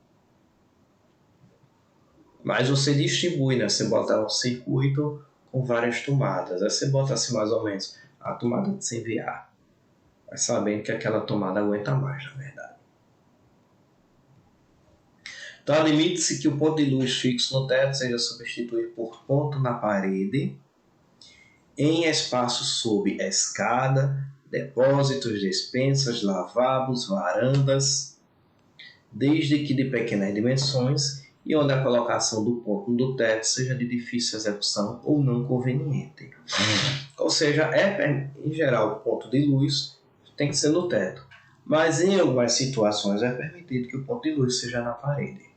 Mas você distribui, né? Você bota um circuito com várias tomadas. Aí você bota assim mais ou menos a tomada de 100 VA. Vai sabendo que aquela tomada aguenta mais, na verdade. Então, admite-se que o ponto de luz fixo no teto seja substituído por ponto na parede em espaços sob escada, depósitos, despensas, lavabos, varandas, desde que de pequenas dimensões e onde a colocação do ponto do teto seja de difícil execução ou não conveniente. Ou seja, em geral, o ponto de luz tem que ser no teto, mas em algumas situações é permitido que o ponto de luz seja na parede.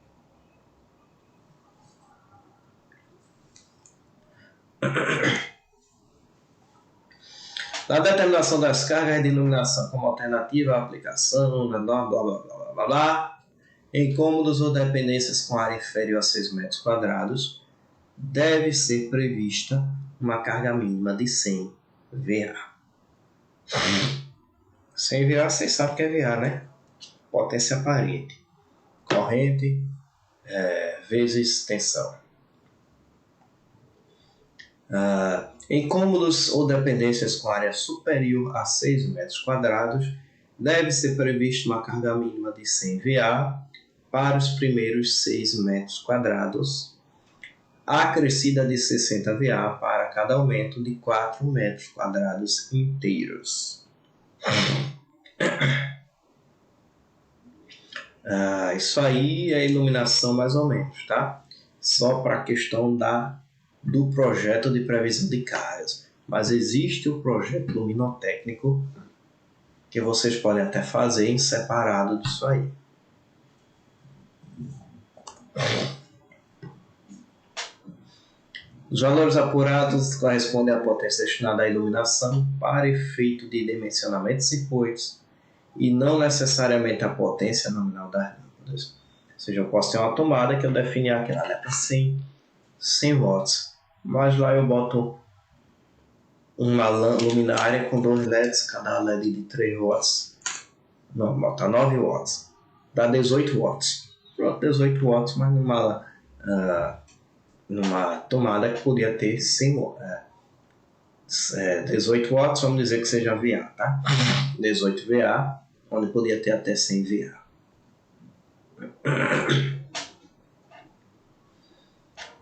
Na determinação das cargas de iluminação como alternativa à aplicação, blá blá blá blá blá blá blá, em cômodos ou dependências com área inferior a 6 metros quadrados, deve ser prevista uma carga mínima de 100 VA. 100 VA, vocês sabem o que é VA, né? Potência parede. Corrente vezes tensão. Em cômodos ou dependências com área superior a 6 metros quadrados, deve ser prevista uma carga mínima de 100 VA para os primeiros 6 metros quadrados, acrescida de 60 VA para cada aumento de 4 metros quadrados inteiros. Isso aí é iluminação mais ou menos, tá? Só para a questão do projeto de previsão de cargas. Mas existe o projeto luminotécnico que vocês podem até fazer em separado disso aí. Os valores apurados correspondem à potência destinada à iluminação para efeito de dimensionamento de circuitos e não necessariamente à potência nominal das lâmpadas. Ou seja, eu posso ter uma tomada que eu defini aquela para 100 watts. Mas lá eu boto uma luminária com 2 LEDs, cada LED de 3 watts. Não, bota 9 watts. Dá 18 watts. Pronto, 18 watts, mas numa tomada que podia ter 18 watts, vamos dizer que seja VA, tá? 18 VA, onde podia ter até 100 VA.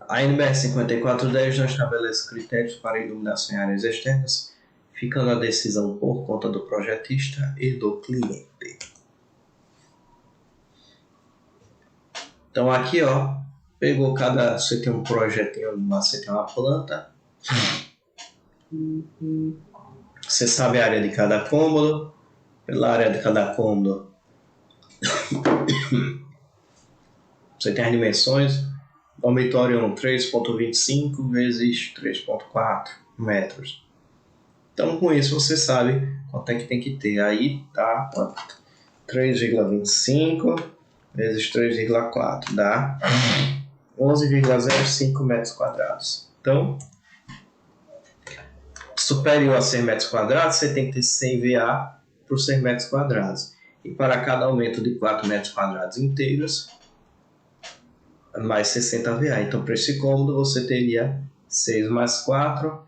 A NBR 5410 não estabelece critérios para iluminação em áreas externas, ficando a decisão por conta do projetista e do cliente. Então aqui, ó, pegou você tem um projetinho, você tem uma planta, Você sabe a área de cada cômodo. Pela área de cada cômodo, você tem as dimensões. Dormitório 3,25 vezes 3,4 metros. Então, com isso, você sabe quanto é que tem que ter. Aí tá 3,25 vezes 3,4 dá 11,05 metros quadrados. Então, superior a 100 metros quadrados, você tem que ter 100 VA por 100 metros quadrados. E para cada aumento de 4 metros quadrados inteiros, mais 60 VA. Então, para esse cômodo, você teria 6 mais 4,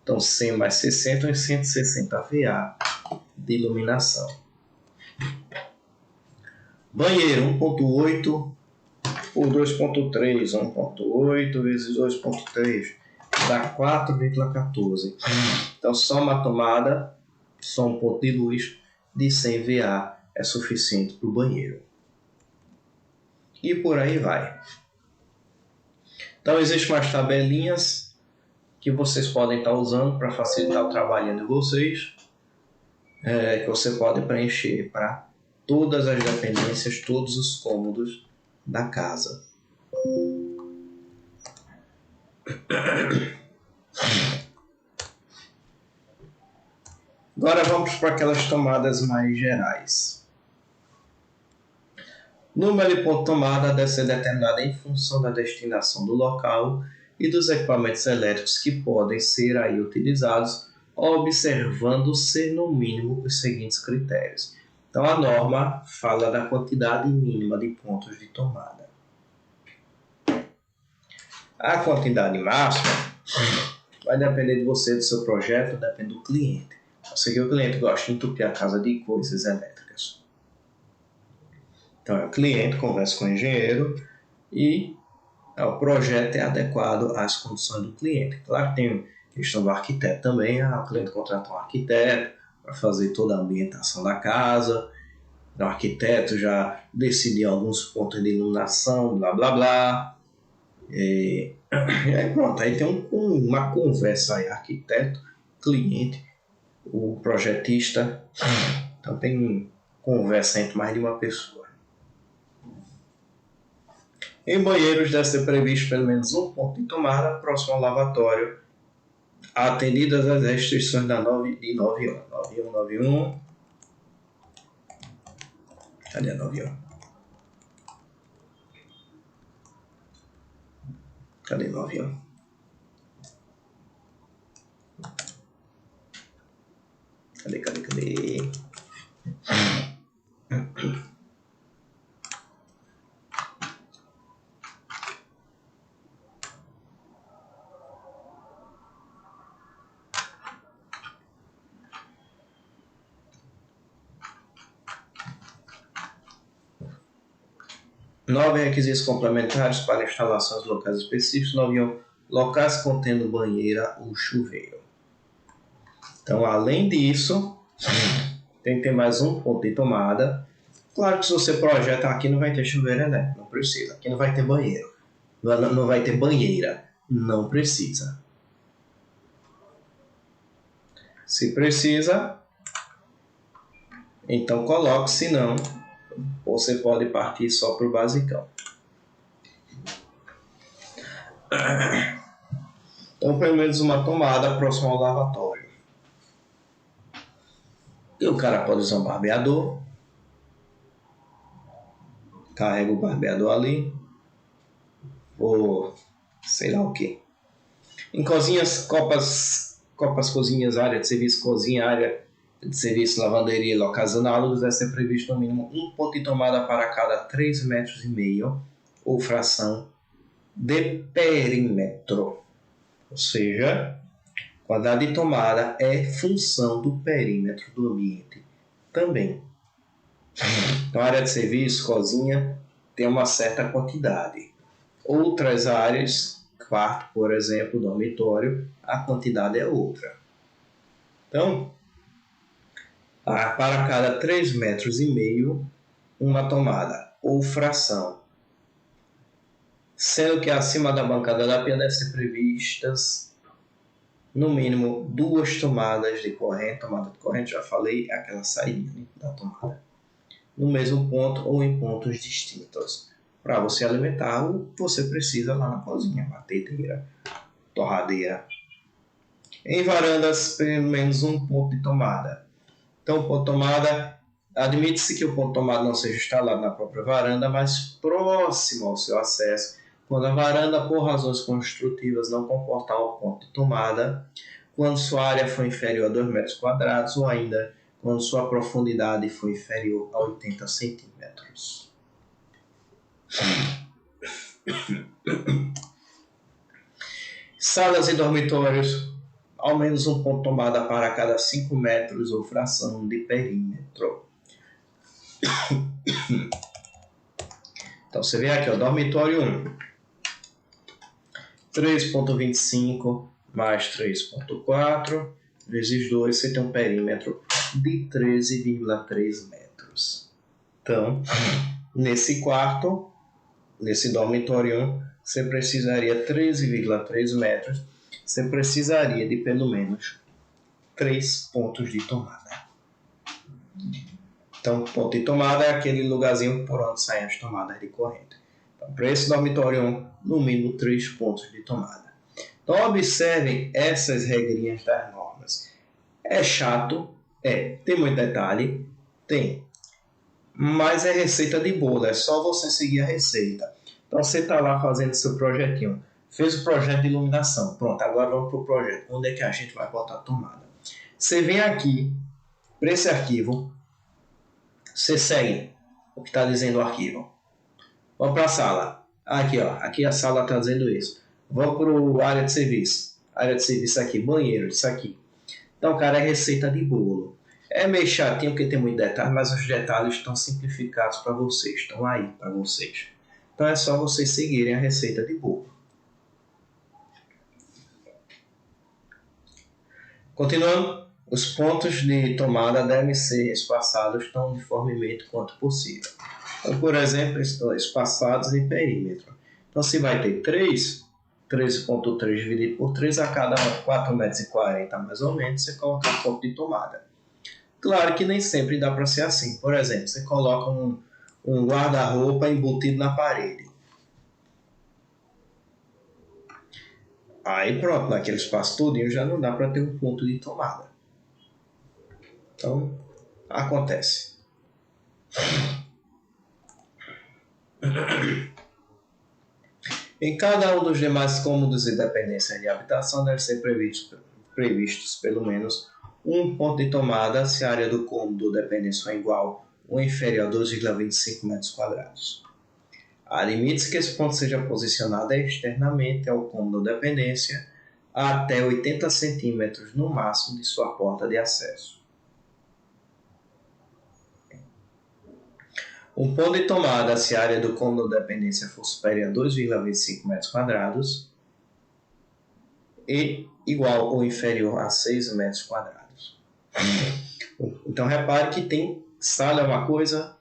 então 100 mais 60 é 160 VA de iluminação. Banheiro 1.8 por 2.3, 1.8 vezes 2.3 dá 4,14. Então, só uma tomada, só um ponto de luz de 100 VA é suficiente para o banheiro. E por aí vai. Então, existem umas tabelinhas que vocês podem estar usando para facilitar o trabalho de vocês, que você pode preencher para todas as dependências, todos os cômodos da casa. Agora vamos para aquelas tomadas mais gerais. Número de ponto de tomada deve ser determinado em função da destinação do local e dos equipamentos elétricos que podem ser aí utilizados, observando-se no mínimo os seguintes critérios. Então a norma fala da quantidade mínima de pontos de tomada. A quantidade máxima vai depender de você, do seu projeto, depende do cliente. Eu sei que o cliente gosta de entupir a casa de coisas elétricas. Então o cliente conversa com o engenheiro e o projeto é adequado às condições do cliente. Claro que tem a questão do arquiteto também. O cliente contrata um arquiteto para fazer toda a ambientação da casa. O arquiteto já decidiu alguns pontos de iluminação, blá blá blá. E aí pronto, aí tem uma conversa aí, arquiteto, cliente, o projetista. Então tem conversa entre mais de uma pessoa. Em banheiros deve ser previsto pelo menos um ponto de tomada próximo ao lavatório, atendidas as restrições da 91. 91. Cadê a 91? Cadê 91? Cadê? 9 requisitos complementares para instalações locais específicos. 91 locais contendo banheira ou chuveiro. Então, além disso, tem que ter mais um ponto de tomada. Claro que se você projeta aqui não vai ter chuveiro elétrico, não precisa. Aqui não vai ter banheiro, não vai ter banheira, não precisa. Se precisa, então coloque, se não, você pode partir só para o basicão. Então, pelo menos uma tomada próxima ao lavatório. E o cara pode usar um barbeador. Carrega o barbeador ali. Ou sei lá o que. Em cozinhas, copas, cozinhas, área de serviço, cozinha, área de serviço, lavanderia e locais análogos, deve ser previsto no mínimo um ponto de tomada para cada 3,5 metros ou fração de perímetro. Ou seja, quantidade de tomada é função do perímetro do ambiente também. Então, a área de serviço, cozinha, tem uma certa quantidade. Outras áreas, quarto, por exemplo, dormitório, a quantidade é outra. Então, para cada 3,5 metros, uma tomada ou fração. Sendo que acima da bancada da pia deve ser previstas no mínimo 2 tomadas de corrente. Tomada de corrente, já falei, é aquela saída da tomada, no mesmo ponto ou em pontos distintos. Para você alimentar, você precisa lá na cozinha, batedeira, torradeira. Em varandas, pelo menos um ponto de tomada. Então, o ponto de tomada, admite-se que o ponto de tomada não seja instalado na própria varanda, mas próximo ao seu acesso, quando a varanda, por razões construtivas, não comportar o ponto de tomada, quando sua área for inferior a 2 metros quadrados ou ainda quando sua profundidade for inferior a 80 centímetros. Salas e dormitórios, ao menos um ponto de tomada para cada 5 metros ou fração de perímetro. Então você vê aqui, ó, dormitório 1, 3,25 mais 3,4 vezes 2, você tem um perímetro de 13,3 metros. Então, nesse quarto, nesse dormitório 1, você precisaria 13,3 metros. Você precisaria de pelo menos 3 pontos de tomada. Então, ponto de tomada é aquele lugarzinho por onde saem as tomadas de corrente. Então, para esse dormitório 1, no mínimo 3 pontos de tomada. Então, observem essas regrinhas das normas. É chato, tem muito detalhe, tem. Mas é receita de bolo, é só você seguir a receita. Então, você está lá fazendo seu projetinho. Fez o projeto de iluminação. Pronto, agora vamos para o projeto. Onde é que a gente vai botar a tomada? Você vem aqui, para esse arquivo, você segue o que está dizendo o arquivo. Vamos para a sala. Aqui, ó, aqui a sala está dizendo isso. Vamos para a área de serviço. Área de serviço aqui, banheiro, isso aqui. Então, cara, é receita de bolo. É meio chatinho porque tem muito detalhe, mas os detalhes estão simplificados para vocês. Estão aí para vocês. Então, é só vocês seguirem a receita de bolo. Continuando, os pontos de tomada devem ser espaçados tão uniformemente quanto possível. Então, por exemplo, estão espaçados em perímetro. Então, se vai ter 13,3 dividido por 3 a cada 4,40 metros mais ou menos, você coloca um ponto de tomada. Claro que nem sempre dá para ser assim. Por exemplo, você coloca um guarda-roupa embutido na parede. Aí pronto, naquele espaço todinho já não dá para ter um ponto de tomada. Então, acontece. Em cada um dos demais cômodos e dependências de habitação deve ser previstos pelo menos um ponto de tomada se a área do cômodo ou dependência é igual ou inferior a 2,25 metros quadrados. Admite-se que esse ponto seja posicionado externamente ao cômodo ou dependência até 80 centímetros no máximo de sua porta de acesso. Um ponto de tomada se a área do cômodo ou dependência for superior a 2,25 metros quadrados e igual ou inferior a 6 metros quadrados. Então repare que tem sala é uma coisa,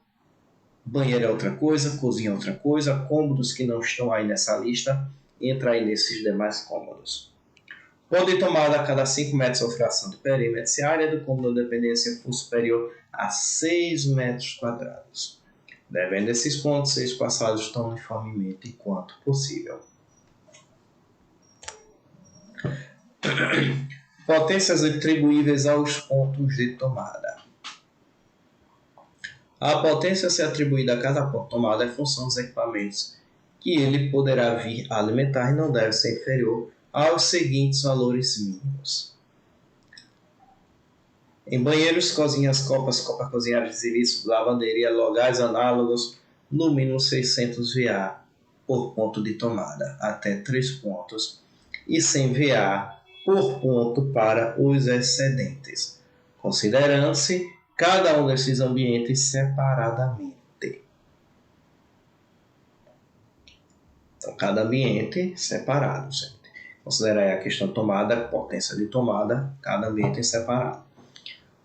banheiro é outra coisa, cozinha é outra coisa, cômodos que não estão aí nessa lista, entra aí nesses demais cômodos. Ponto de tomada a cada 5 metros ou fração de perímetro se a área do cômodo ou dependência for superior a 6 metros quadrados. Devendo esses pontos ser espaçados tão uniformemente quanto possível. Potências atribuíveis aos pontos de tomada. A potência a ser atribuída a cada ponto de tomada é função dos equipamentos que ele poderá vir a alimentar e não deve ser inferior aos seguintes valores mínimos. Em banheiros, cozinhas, copas, copa-cozinheiras de serviço, lavanderia, locais análogos, no mínimo 600 VA por ponto de tomada, até 3 pontos, e 100 VA por ponto para os excedentes, considerando-se cada um desses ambientes separadamente. Então, cada ambiente separado, gente. Considerar a questão de tomada, potência de tomada, cada ambiente separado.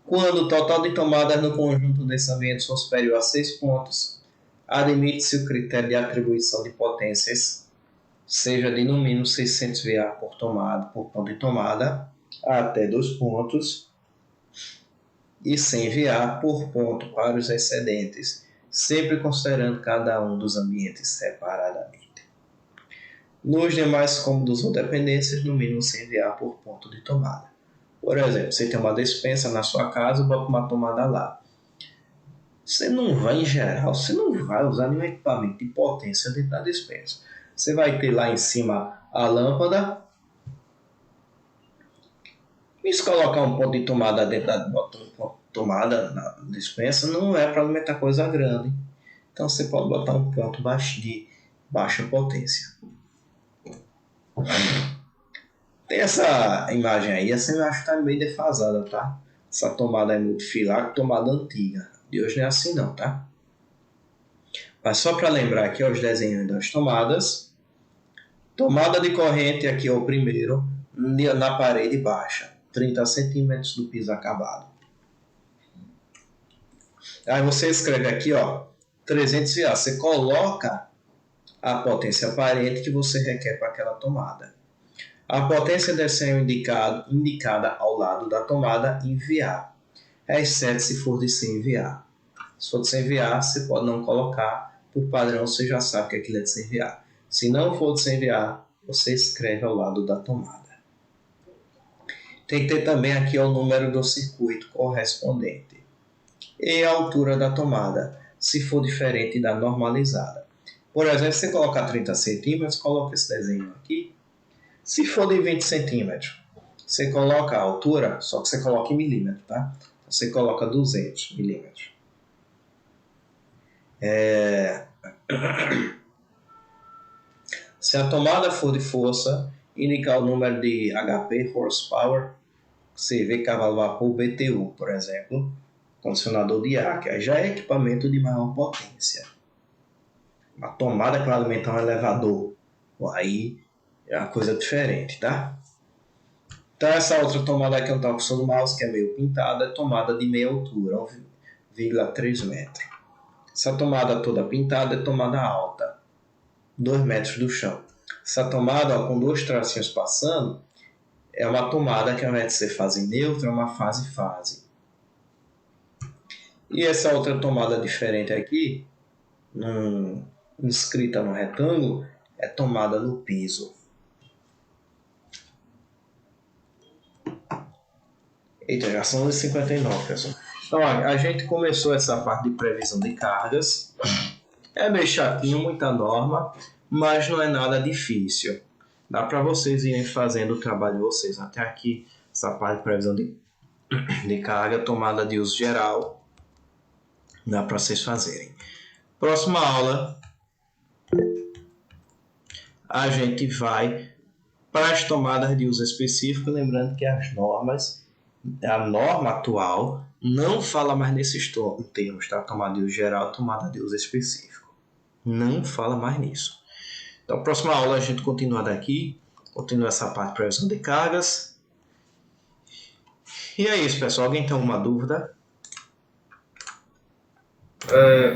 Quando o total de tomadas no conjunto desses ambientes for superior a 6 pontos, admite-se o critério de atribuição de potências seja de no mínimo 600 VA por ponto de tomada, até 2 pontos e sem enviar por ponto para os excedentes, sempre considerando cada um dos ambientes separadamente. Nos demais cômodos ou dependências, no mínimo sem enviar por ponto de tomada. Por exemplo, você tem uma despensa na sua casa e bota uma tomada lá. Você não vai, em geral, você não vai usar nenhum equipamento de potência dentro da despensa. Você vai ter lá em cima a lâmpada. E se colocar um ponto de tomada dentro da tomada na despensa, não é para alimentar coisa grande. Então você pode botar um ponto de baixa potência. Tem essa imagem aí, essa imagem está meio defasada, tá? Essa tomada é multifilar, tomada antiga. De hoje não é assim não, tá? Mas só para lembrar aqui, ó, os desenhos das tomadas. Tomada de corrente aqui é o primeiro, na parede baixa. 30 centímetros do piso acabado. Aí você escreve aqui, ó, 300 VA. Você coloca a potência aparente que você requer para aquela tomada. A potência deve ser indicada ao lado da tomada em VA, exceto se for de 100 VA. Se for de 100 VA, você pode não colocar. Por padrão, você já sabe que aquilo é de 100 VA. Se não for de 100 VA, você escreve ao lado da tomada. Tem que ter também aqui o número do circuito correspondente e a altura da tomada, se for diferente da normalizada. Por exemplo, se você colocar 30 centímetros, coloca esse desenho aqui. Se for de 20 centímetros, você coloca a altura, só que você coloca em milímetro, tá? Você coloca 200 milímetros. Se a tomada for de força, indicar o número de HP, horsepower, CV, cavalo vapor, BTU, por exemplo, condicionador de ar, que já é equipamento de maior potência. Uma tomada que vai alimentar um elevador, aí é uma coisa diferente, tá? Então essa outra tomada aqui eu não estou acostumado do mouse, que é meio pintada, é tomada de meia altura, 1,3 metros. Essa tomada toda pintada é tomada alta, 2 metros do chão. Essa tomada, ó, com 2 tracinhos passando, é uma tomada que ao invés de ser fase neutra, é uma fase-fase. E essa outra tomada diferente aqui, inscrita no retângulo, é tomada no piso. Eita, já são 59, pessoal. Então, a gente começou essa parte de previsão de cargas. É meio chatinho, muita norma, mas não é nada difícil. Dá para vocês irem fazendo o trabalho de vocês até aqui. Essa parte de previsão de carga, tomada de uso geral. Dá para vocês fazerem. Próxima aula, a gente vai para as tomadas de uso específico. Lembrando que as normas, a norma atual não fala mais nesses termos, tá? Tomada de uso geral, tomada de uso específico. Não fala mais nisso. Então, próxima aula a gente continua daqui, continua essa parte de previsão de cargas. E é isso, pessoal. Alguém tem alguma dúvida?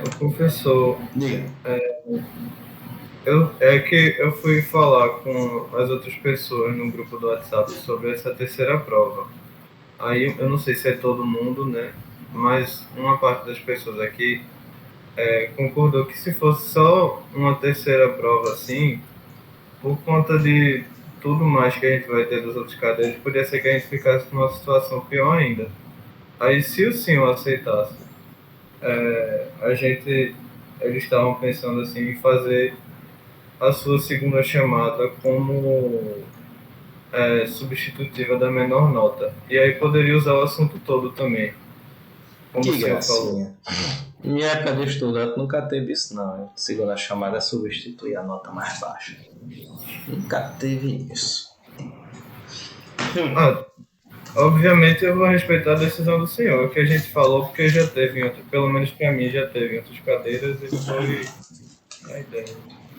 O professor, Diga. que eu fui falar com as outras pessoas no grupo do WhatsApp sobre essa terceira prova. Aí eu não sei se é todo mundo, né? Mas uma parte das pessoas aqui concordou que se fosse só uma terceira prova assim, por conta de tudo mais que a gente vai ter dos outros cadeiras, poderia ser que a gente ficasse numa situação pior ainda. Aí se o senhor aceitasse, eles estavam pensando assim em fazer a sua segunda chamada como substitutiva da menor nota. E aí poderia usar o assunto todo também. Como o senhor falou. Em época de estudante nunca teve isso não. Segunda chamada é substituir a nota mais baixa. Nunca teve isso. Obviamente eu vou respeitar a decisão do senhor, que a gente falou, porque já teve, pelo menos para mim, já teve em outras cadeiras e foi a ideia.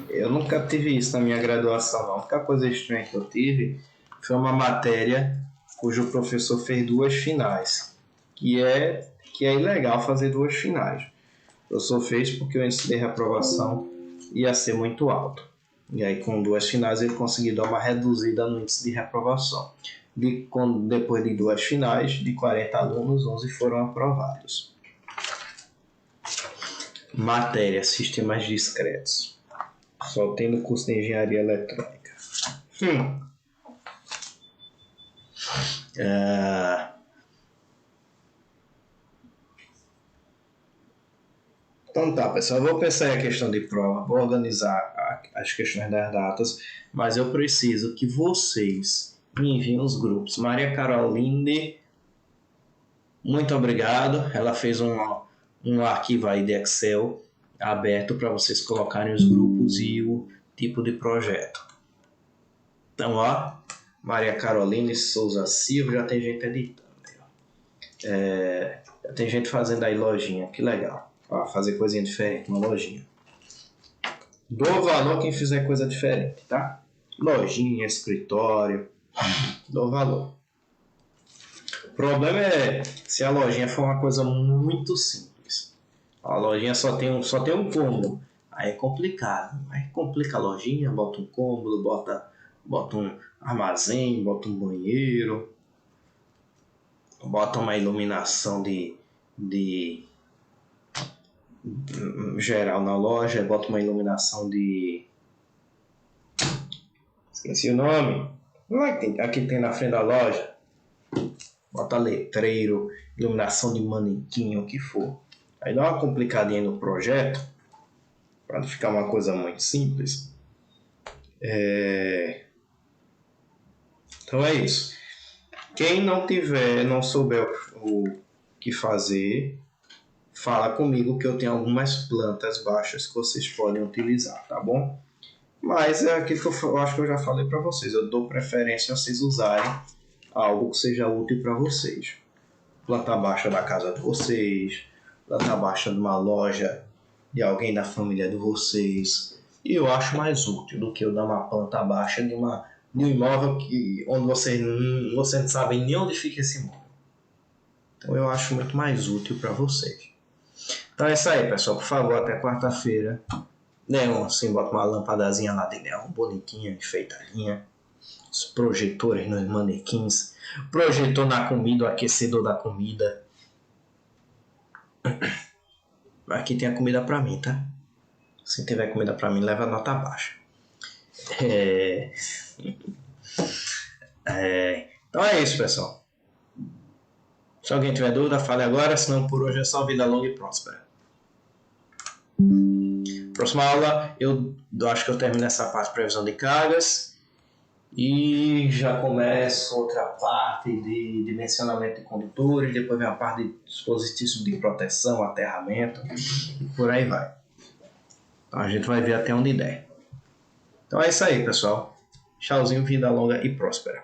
Eu nunca tive isso na minha graduação, não. A única coisa estranha que eu tive foi uma matéria cujo professor fez 2 finais, que é ilegal fazer 2 finais. O professor fez porque o índice de reprovação ia ser muito alto. E aí, com 2 finais, ele conseguiu dar uma reduzida no índice de reprovação. Depois de 2 finais, de 40 alunos, 11 foram aprovados. Matéria, sistemas discretos. Só tendo curso de engenharia eletrônica. Então tá, pessoal, eu vou pensar em a questão de prova, vou organizar as questões das datas, mas eu preciso que vocês me enviem os grupos. Maria Caroline, muito obrigado, ela fez um arquivo aí de Excel aberto para vocês colocarem os grupos e o tipo de projeto. Então, ó, Maria Caroline Souza Silva, já tem gente editando. Já tem gente fazendo aí lojinha, que legal. Ó, fazer coisinha diferente, uma lojinha. Dou valor quem fizer coisa diferente, tá? Lojinha, escritório, dou valor. O problema é se a lojinha for uma coisa muito simples. A lojinha só tem um cômodo. Aí é complicado. Aí complica a lojinha, bota um cômodo, bota um armazém, bota um banheiro, bota uma iluminação de geral na loja, bota uma iluminação de... Esqueci o nome. Não é que aqui tem na frente da loja. Bota letreiro, iluminação de manequim, o que for. Aí dá uma complicadinha no projeto, para não ficar uma coisa muito simples. Então é isso. Quem não souber o que fazer, fala comigo que eu tenho algumas plantas baixas que vocês podem utilizar, tá bom? Mas é aquilo que eu acho que eu já falei para vocês. Eu dou preferência a vocês usarem algo que seja útil para vocês. Planta baixa da casa de vocês, planta baixa de uma loja de alguém da família de vocês. E eu acho mais útil do que eu dar uma planta baixa de um imóvel onde vocês não sabem nem onde fica esse imóvel. Então eu acho muito mais útil para vocês. Então é isso aí, pessoal. Por favor, até quarta-feira. Neon, assim, bota uma lampadazinha lá de neon, bonitinha, enfeitadinha. Os projetores nos manequins. Projetor na comida, o aquecedor da comida. Aqui tem a comida pra mim, tá? Se tiver comida pra mim, leva nota baixa. Então é isso, pessoal. Se alguém tiver dúvida, fale agora. Senão por hoje é só vida longa e próspera. Próxima aula, eu acho que eu termino essa parte de previsão de cargas. E já começo outra parte de dimensionamento de condutores. Depois vem a parte de dispositivos de proteção, aterramento. E por aí vai. Então a gente vai ver até onde der. Então é isso aí, pessoal. Tchauzinho, vida longa e próspera.